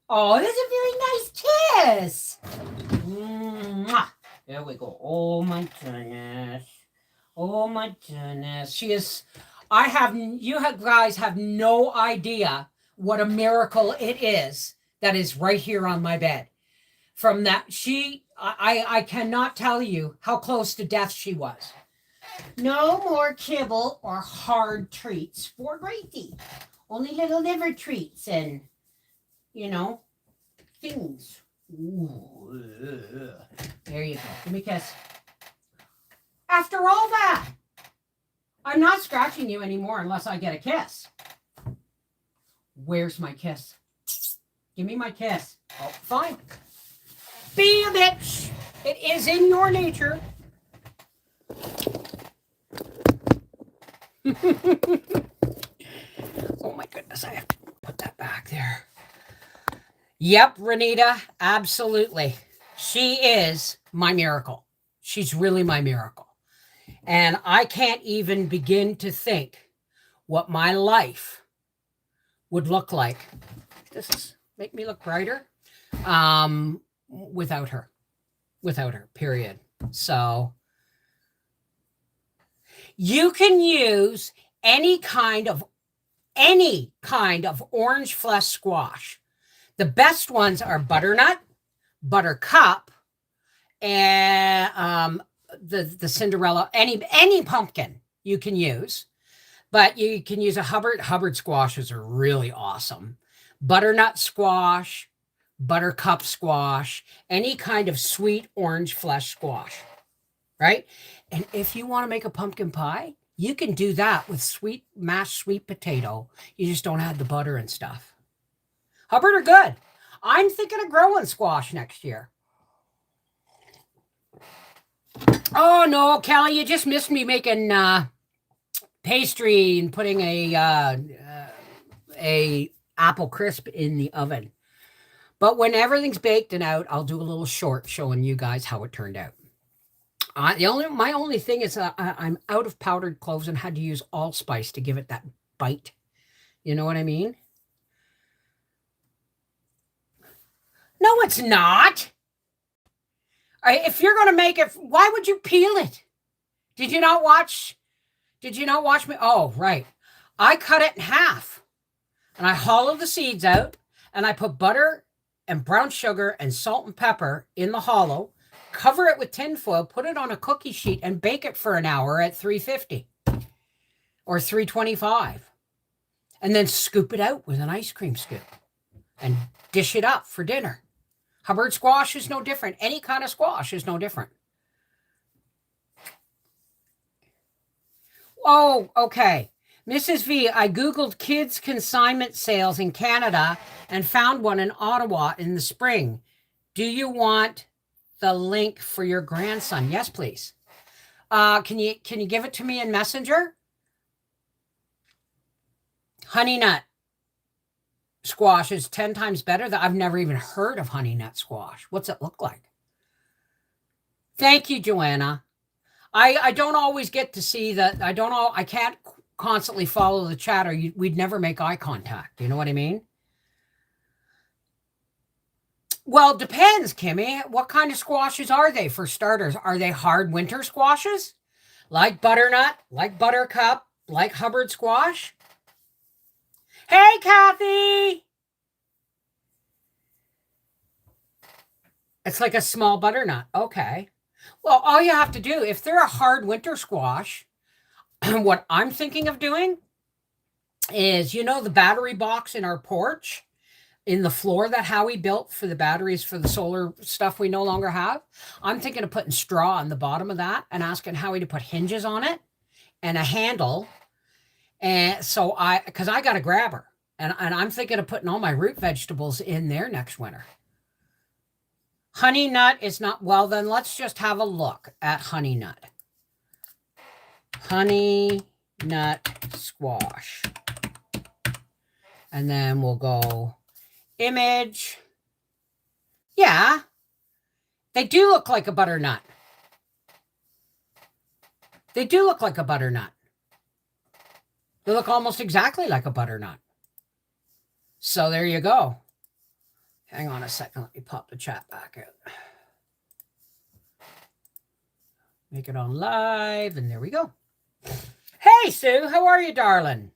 Oh, that's a very nice kiss. Mwah. There we go. Oh, my goodness. Oh, my goodness. You guys have no idea what a miracle it is that is right here on my bed. From that, I cannot tell you how close to death she was. No more kibble or hard treats for Gracie. Only little liver treats and, things. Ooh, there you go. Give me a kiss. After all that, I'm not scratching you anymore unless I get a kiss. Where's my kiss? Give me my kiss. Oh, fine. Be a bitch. It is in your nature. Oh my goodness, I have to put that back there. Yep, Renita, absolutely. She is my miracle. She's really my miracle. And I can't even begin to think what my life would look like. Does this make me look brighter? Without her, period. So you can use any kind of orange flesh squash. The best ones are butternut, buttercup, and the Cinderella. Any pumpkin you can use, but you can use a Hubbard squashes are really awesome. Butternut squash, buttercup squash, any kind of sweet orange flesh squash, right? And if you want to make a pumpkin pie, you can do that with mashed sweet potato. You just don't add the butter and stuff. Hubbard are good. I'm thinking of growing squash next year. Oh no, Kelly, you just missed me making pastry and putting a apple crisp in the oven. But when everything's baked and out, I'll do a little short showing you guys how it turned out. My only thing is I'm out of powdered cloves and had to use allspice to give it that bite. You know what I mean? No, it's not. If you're going to make it, why would you peel it? Did you not watch me? Oh, right. I cut it in half and I hollow the seeds out and I put butter and brown sugar and salt and pepper in the hollow, cover it with tin foil, put it on a cookie sheet and bake it for an hour at 350 or 325. And then scoop it out with an ice cream scoop and dish it up for dinner. Hubbard squash is no different. Any kind of squash is no different. Oh, okay. Mrs. V, I Googled kids consignment sales in Canada and found one in Ottawa in the spring. Do you want the link for your grandson? Yes, please. Can you give it to me in Messenger? Honey nut squash is 10 times better. I've never even heard of honey nut squash. What's it look like? Thank you, Joanna. I don't always get to see that. I can't constantly follow the chat or we'd never make eye contact. You know what I mean? Well, it depends, Kimmy. What kind of squashes are they for starters? Are they hard winter squashes? Like butternut, like buttercup, like Hubbard squash? Hey, Kathy. It's like a small butternut. Okay. Well, all you have to do, if they're a hard winter squash, what I'm thinking of doing is, the battery box in our porch, in the floor that Howie built for the batteries for the solar stuff we no longer have. I'm thinking of putting straw on the bottom of that and asking Howie to put hinges on it and a handle. And so because I got a grabber and I'm thinking of putting all my root vegetables in there next winter. Honey nut is not, well, then let's just have a look at honey nut. Honey nut squash. And then we'll go image. Yeah, they do look like a butternut. They do look like a butternut. They look almost exactly like a butternut. So there you go. Hang on a second. Let me pop the chat back out. Make it on live. And there we go. Hey, Sue. How are you, darling?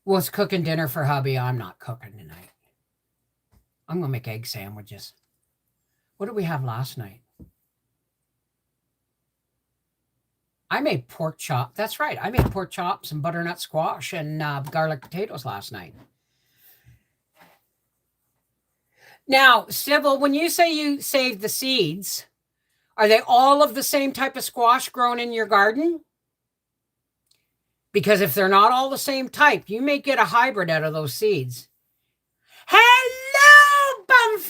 Was cooking dinner for hubby. I'm not cooking tonight. I'm going to make egg sandwiches. What did we have last night? I made pork chop. That's right. I made pork chops and butternut squash and garlic potatoes last night. Now, Sybil, when you say you saved the seeds, are they all of the same type of squash grown in your garden? Because if they're not all the same type, you may get a hybrid out of those seeds.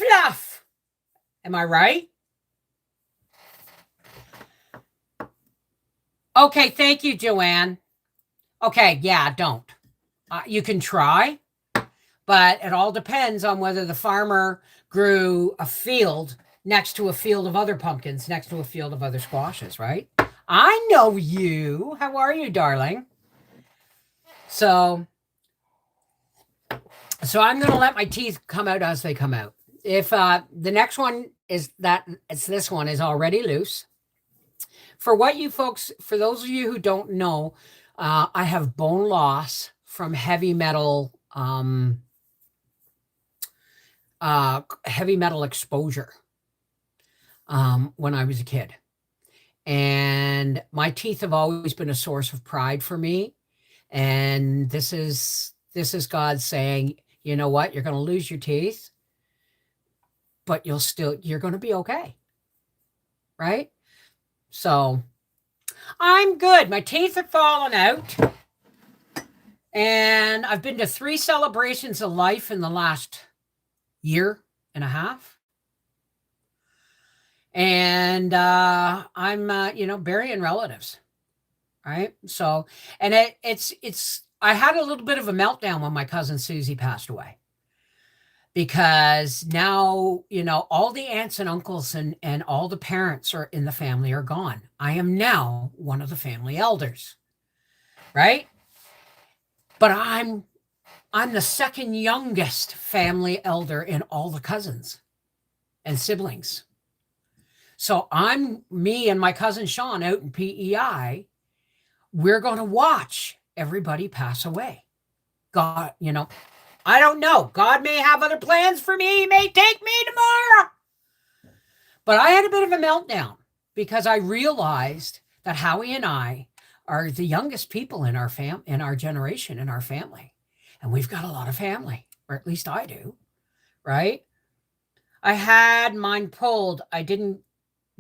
fluff. Am I right? Okay, thank you, Joanne. Okay, yeah, don't. You can try, but it all depends on whether the farmer grew a field next to a field of other pumpkins, next to a field of other squashes, right? I know you. How are you, darling? So I'm going to let my teeth come out as they come out. If the next one is that it's this one is already loose. For what you folks, for those of you who don't know, I have bone loss from heavy metal exposure when I was a kid. And my teeth have always been a source of pride for me. And this is God saying, you know what, you're going to lose your teeth, but you're going to be okay. Right? So I'm good. My teeth have fallen out. And I've been to 3 celebrations of life in the last year and a half. And I'm, burying relatives. Right. So, and I had a little bit of a meltdown when my cousin Susie passed away. Because now, all the aunts and uncles and all the parents are in the family are gone. I am now one of the family elders. Right. But I'm the second youngest family elder in all the cousins and siblings. So me and my cousin Sean out in PEI, we're going to watch everybody pass away. God, I don't know. God may have other plans for me. He may take me tomorrow. But I had a bit of a meltdown because I realized that Howie and I are the youngest people in our in our generation, in our family. And we've got a lot of family, or at least I do, right? I had mine pulled. I didn't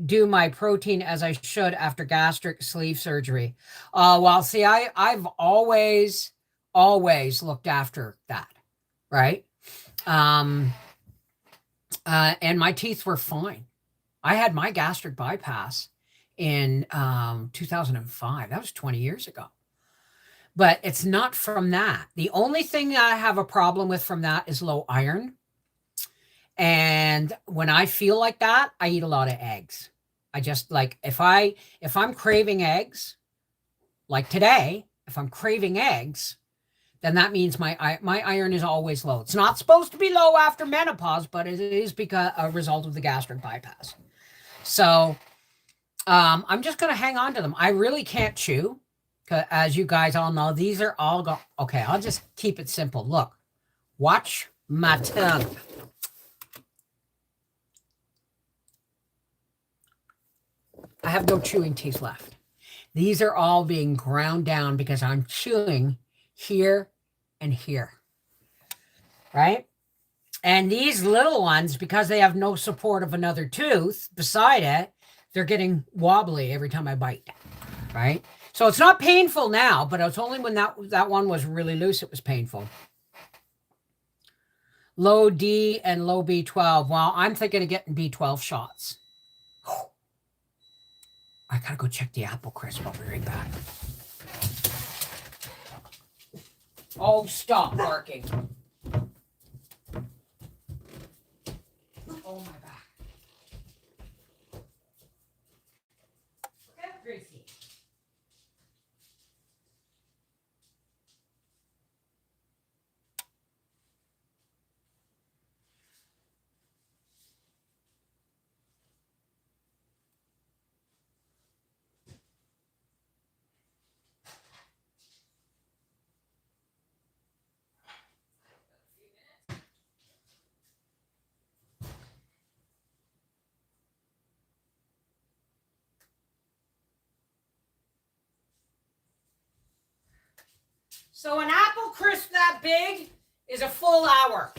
do my protein as I should after gastric sleeve surgery. Well, see, I've always looked after that, right? And my teeth were fine. I had my gastric bypass in 2005. That was 20 years ago. But it's not from that. The only thing I have a problem with from that is low iron. And when I feel like that, I eat a lot of eggs. I just like, if I'm craving eggs, like today, if I'm craving eggs, then that means my iron is always low. It's not supposed to be low after menopause, but it is because a result of the gastric bypass. So I'm just going to hang on to them. I really can't chew. As you guys all know, these are all okay, I'll just keep it simple. Look, watch my tongue. I have no chewing teeth left. These are all being ground down because I'm chewing here and here. Right? And these little ones, because they have no support of another tooth beside it, they're getting wobbly every time I bite. Right? So it's not painful now, but it's only when that one was really loose, it was painful. Low D and low B12. Well, I'm thinking of getting B12 shots. I gotta go check the apple crisp. I'll be right back. Oh, stop barking. Oh, my back. Look at Gracie. So an apple crisp that big is a full hour.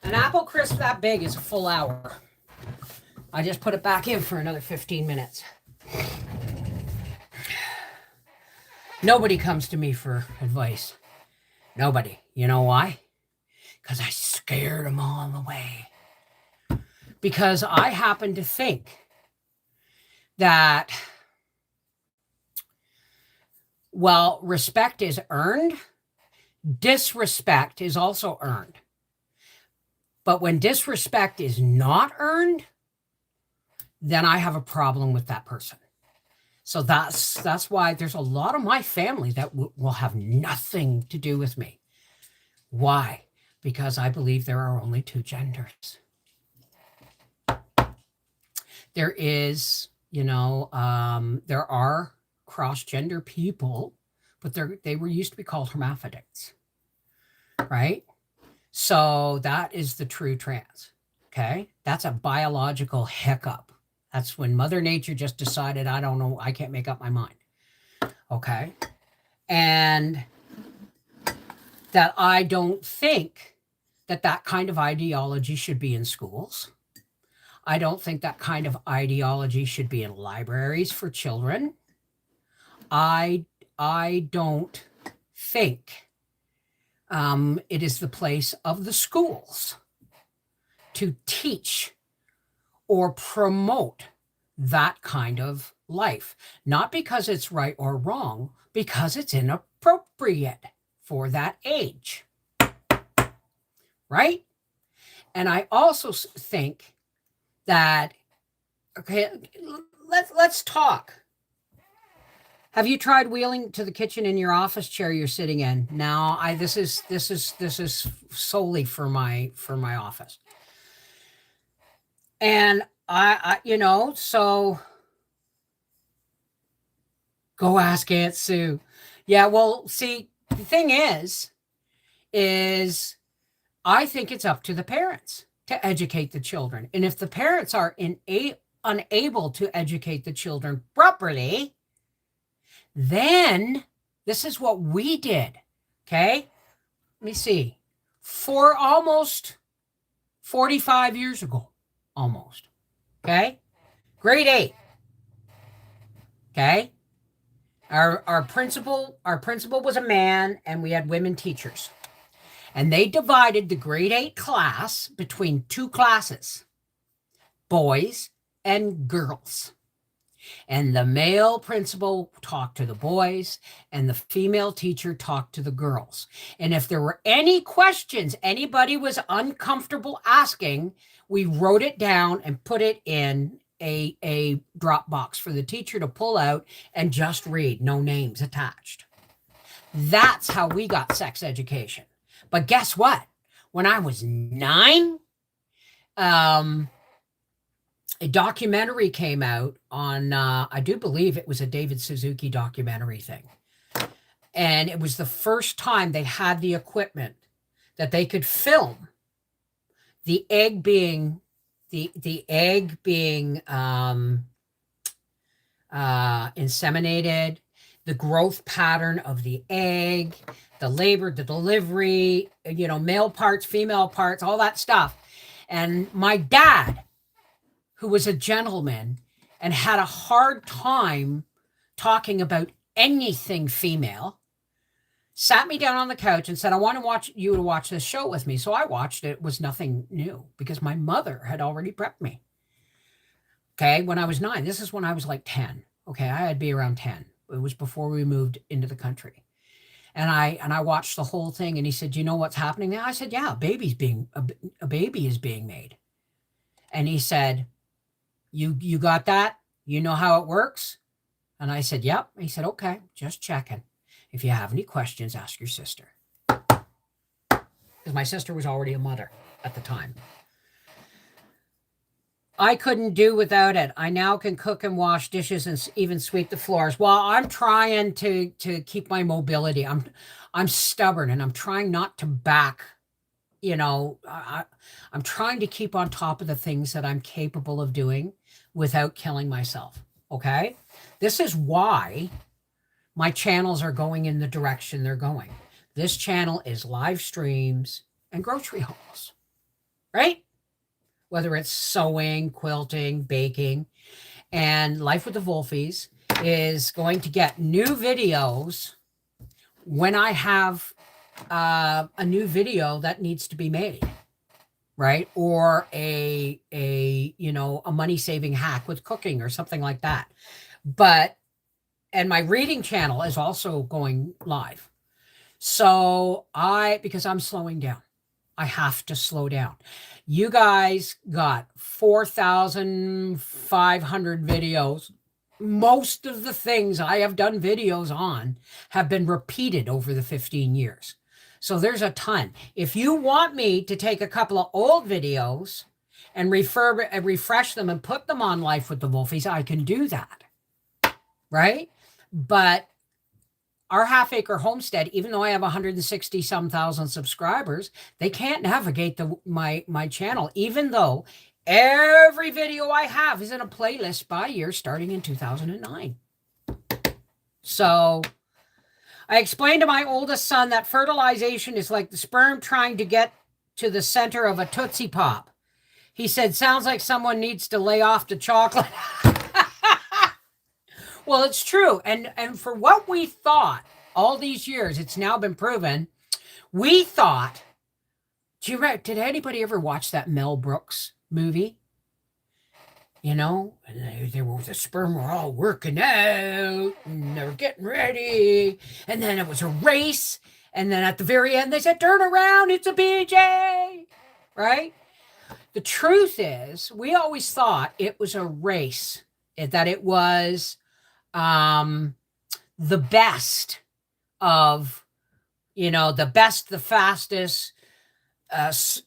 An apple crisp that big is a full hour. I just put it back in for another 15 minutes. Nobody comes to me for advice. Nobody. You know why? because I scared them all on the way. Because I happen to think that, well, respect is earned, disrespect is also earned. But when disrespect is not earned, then I have a problem with that person. So that's why there's a lot of my family that will have nothing to do with me. Why? Because I believe there are only two genders. There is, there are cross-gender people, but they were used to be called hermaphrodites, right? So that is the true trans, okay? That's a biological hiccup. That's when Mother Nature just decided, I don't know, I can't make up my mind, okay? And that I don't think that kind of ideology should be in schools. I don't think that kind of ideology should be in libraries for children. I don't think it is the place of the schools to teach or promote that kind of life. Not because it's right or wrong, because it's inappropriate for that age. Right? And I also think that, okay, let's talk. Have you tried wheeling to the kitchen in your office chair you're sitting in? Now, this is solely for my office. And so go ask Aunt Sue. Yeah, well, see, the thing is I think it's up to the parents to educate the children. And if the parents are unable to educate the children properly, then this is what we did. Okay. Let me see. For almost 45 years ago, almost. Okay. Grade 8. Okay. Our principal was a man, and we had women teachers. And they divided the grade 8 class between two classes, boys and girls. And the male principal talked to the boys, and the female teacher talked to the girls. And if there were any questions anybody was uncomfortable asking, we wrote it down and put it in a drop box for the teacher to pull out and just read, no names attached. That's how we got sex education. But guess what? When I was 9, a documentary came out on, I do believe it was a David Suzuki documentary thing. And it was the first time they had the equipment that they could film the egg being inseminated, the growth pattern of the egg, the labor, the delivery, male parts, female parts, all that stuff. And my dad, who was a gentleman and had a hard time talking about anything female, sat me down on the couch and said, I want you to watch this show with me. So I watched it. It was nothing new because my mother had already prepped me. Okay, when I was 9, this is when I was like 10. Okay, I'd be around 10. It was before we moved into the country. And I watched the whole thing, and he said, you know what's happening now? I said, yeah, a baby is being made. And he said, you got that? You know how it works? And I said, yep. He said, okay, just checking. If you have any questions, ask your sister. Because my sister was already a mother at the time. I couldn't do without it. I now can cook and wash dishes and even sweep the floors. Well, I'm trying to keep my mobility. I'm stubborn, and I'm trying not to back. I'm trying to keep on top of the things that I'm capable of doing without killing myself. Okay? This is why my channels are going in the direction they're going. This channel is live streams and grocery hauls, right? Whether it's sewing, quilting, baking, and Life with the Wolfies is going to get new videos when I have a new video that needs to be made, right? Or a money saving hack with cooking or something like that. And my reading channel is also going live. So because I'm slowing down, I have to slow down. You guys got 4,500 videos. Most of the things I have done videos on have been repeated over the 15 years. So there's a ton. If you want me to take a couple of old videos and refresh them and put them on Life with the Wolfies, I can do that. Right? But our Half Acre Homestead, even though I have 160 some thousand subscribers, they can't navigate my channel, even though every video I have is in a playlist by year starting in 2009. So I explained to my oldest son that fertilization is like the sperm trying to get to the center of a Tootsie Pop. He said, sounds like someone needs to lay off the chocolate. Well, it's true. And for what we thought all these years, it's now been proven. We thought, did anybody ever watch that Mel Brooks movie? You know, and the sperm were all working out and they were getting ready. And then it was a race. And then at the very end, they said, turn around, it's a BJ, right? The truth is, we always thought it was a race, that it was the best of, the best, the fastest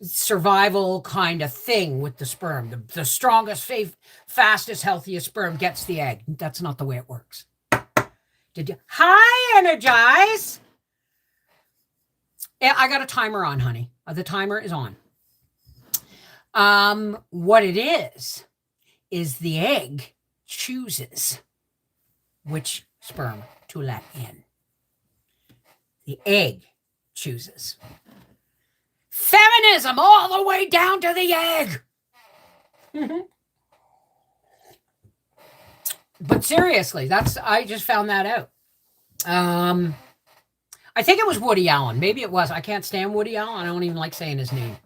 survival kind of thing with the sperm. The strongest, fastest, healthiest sperm gets the egg. That's not the way it works. Hi, Energize. Yeah, I got a timer on, honey. The timer is on. What it is the egg chooses which sperm to let in. The egg chooses. Feminism all the way down to the egg. But seriously, I just found that out. I think it was Woody Allen. Maybe it was. I can't stand Woody Allen. I don't even like saying his name.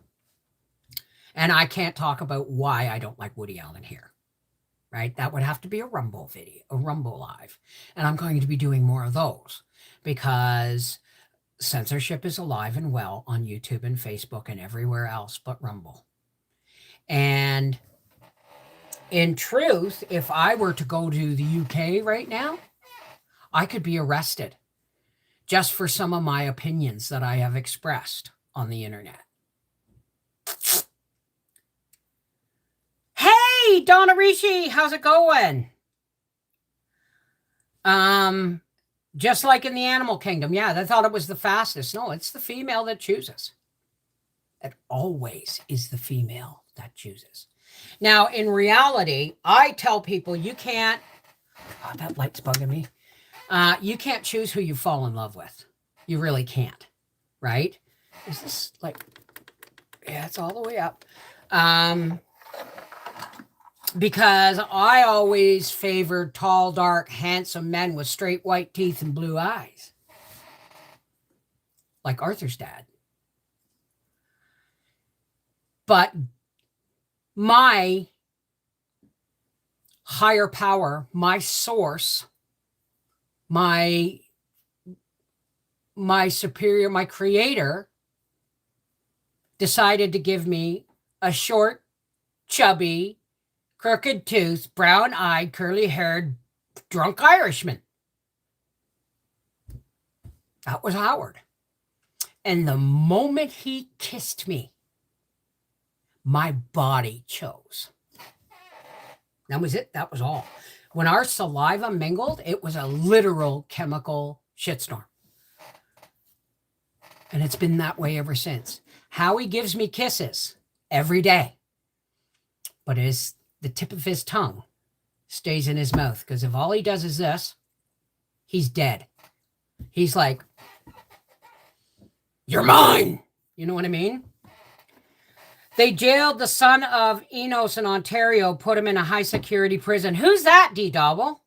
And I can't talk about why I don't like Woody Allen here. Right? That would have to be a Rumble video, a Rumble Live. And I'm going to be doing more of those because censorship is alive and well on YouTube and Facebook and everywhere else but Rumble. And in truth, if I were to go to the UK right now, I could be arrested just for some of my opinions that I have expressed on the internet. Hey, Donna Rishi, how's it going? Just like in the animal kingdom. Yeah, they thought it was the fastest. No, it's the female that chooses. It always is the female that chooses. Now, in reality, I tell people you can't, that light's bugging me. You can't choose who you fall in love with. You really can't, right? Is this like, yeah, it's all the way up. Because I always favored tall, dark, handsome men with straight white teeth and blue eyes. Like Arthur's dad. But my higher power, my source, my superior, my creator decided to give me a short, chubby, crooked tooth, brown-eyed, curly-haired, drunk Irishman. That was Howard. And the moment he kissed me, my body chose. That was it. That was all. When our saliva mingled, it was a literal chemical shitstorm. And it's been that way ever since. Howie gives me kisses every day. But it's the tip of his tongue stays in his mouth. Because if all he does is this, he's dead. He's like, you're mine. You know what I mean? They jailed the son of Enos in Ontario, put him in a high security prison. Who's that, D Double?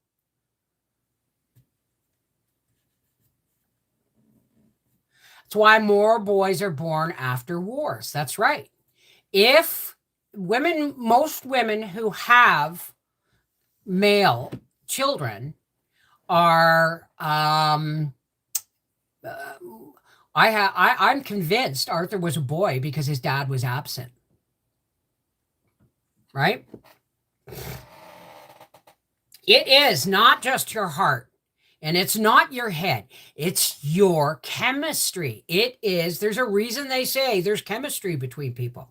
That's why more boys are born after wars. That's right. If most women who have male children are, I'm convinced Arthur was a boy because his dad was absent. Right? It is not just your heart. And it's not your head. It's your chemistry. It is. There's a reason they say there's chemistry between people.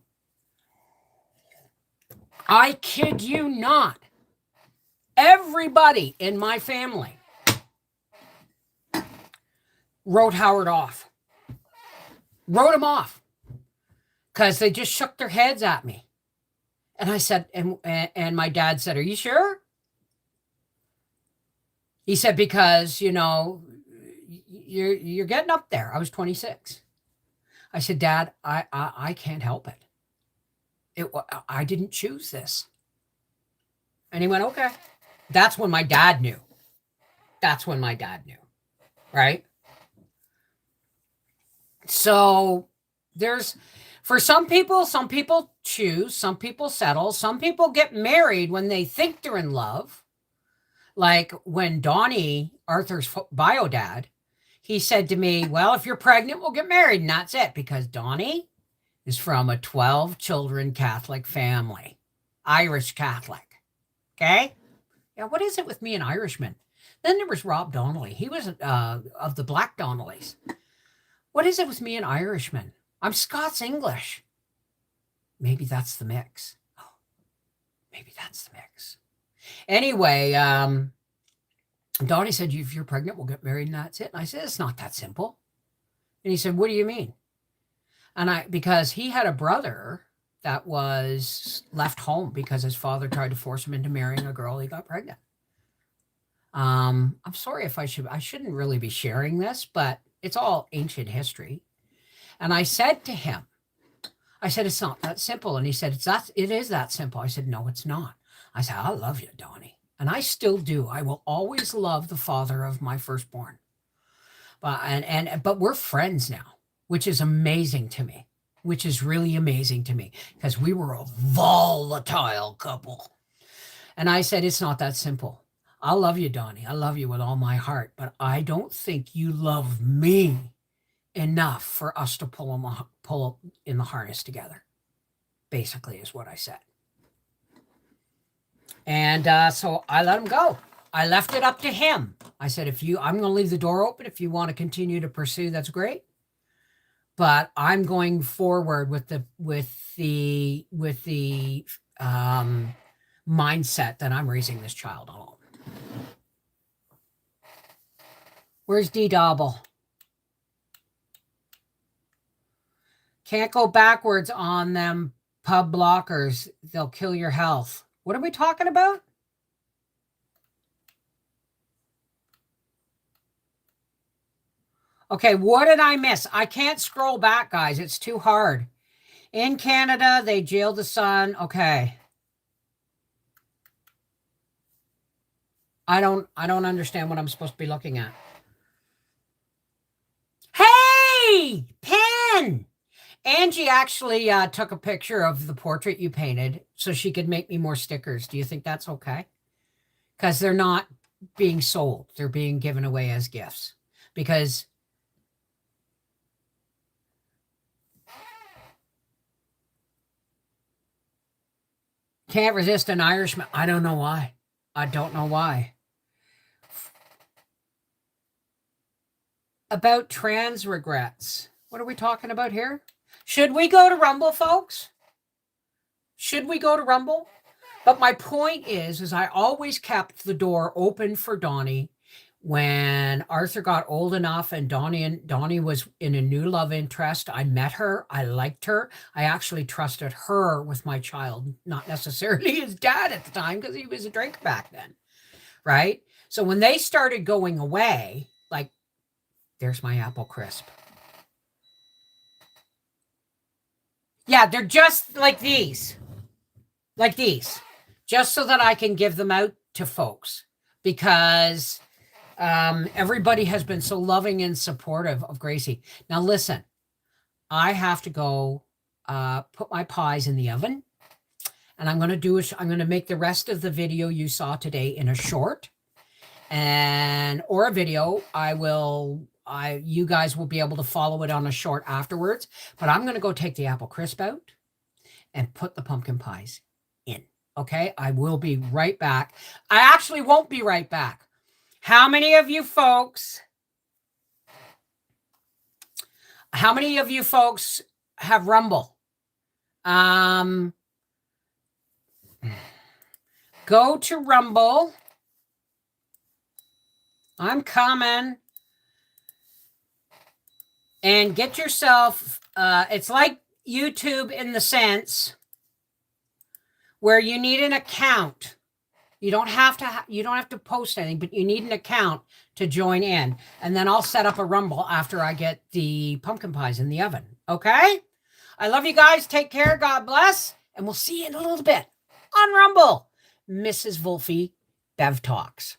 I kid you not. Everybody in my family wrote Howard off. Wrote him off. Because they just shook their heads at me. And I said, and my dad said, "Are you sure?" He said, "Because, you know, you're getting up there." I was 26. I said, "Dad, I can't help it. I didn't choose this." And he went, "Okay." That's when my dad knew. That's when my dad knew. Right? So for some people choose, some people settle, some people get married when they think they're in love. Like when Donnie, Arthur's bio dad, he said to me, "Well, if you're pregnant, we'll get married." And that's it, because Donnie is from a 12 children Catholic family, Irish Catholic. Okay? Yeah, what is it with me and Irishmen? Then there was Rob Donnelly. He was of the Black Donnellys. What is it with me and Irishmen? I'm Scots English. Maybe that's the mix. Oh, maybe that's the mix. Anyway, Donnie said, "If you're pregnant, we'll get married and that's it." And I said, "It's not that simple." And he said, "What do you mean?" And because he had a brother that was left home because his father tried to force him into marrying a girl he got pregnant. I'm sorry if I shouldn't really be sharing this, but it's all ancient history. And I said to him, "It's not that simple." And he said, "It is that simple." I said, "No, it's not." I said, "I love you, Donnie." And I still do. I will always love the father of my firstborn. But we're friends now, which is amazing to me, which is really amazing to me, because we were a volatile couple. And I said, "It's not that simple. I love you, Donnie. I love you with all my heart, but I don't think you love me enough for us to pull in the harness together," basically is what I said. And so I let him go. I left it up to him. I said, I'm going to leave the door open. If you want to continue to pursue, that's great. But I'm going forward with the mindset that I'm raising this child alone. Where's D Double? Can't go backwards on them pub blockers. They'll kill your health. What are we talking about? Okay, what did I miss? I can't scroll back, guys. It's too hard. In Canada, they jailed the son. Okay. I don't understand what I'm supposed to be looking at. Hey, Pen! Angie actually took a picture of the portrait you painted so she could make me more stickers. Do you think that's okay? Because they're not being sold. They're being given away as gifts. Because can't resist an Irishman. I don't know why. I don't know why. About trans regrets. What are we talking about here? Should we go to Rumble, folks? Should we go to Rumble? But my point is I always kept the door open for Donnie. When Arthur got old enough and Donnie was in a new love interest, I met her. I liked her. I actually trusted her with my child, not necessarily his dad at the time, because he was a drinker back then, right? So when they started going away, like, there's my apple crisp. Yeah, they're just like these. Like these. Just so that I can give them out to folks. Because Everybody has been so loving and supportive of Gracie. Now listen, I have to go put my pies in the oven, and I'm going to make the rest of the video you saw today in a short or a video. You guys will be able to follow it on a short afterwards, but I'm going to go take the apple crisp out and put the pumpkin pies in. Okay. I will be right back. I actually won't be right back. How many of you folks have Rumble? Go to Rumble. I'm coming. And get yourself, it's like YouTube in the sense where you need an account. You don't have to post anything, but you need an account to join in. And then I'll set up a Rumble after I get the pumpkin pies in the oven. Okay? I love you guys. Take care. God bless. And we'll see you in a little bit on Rumble. Mrs. Wolfie Bev Talks.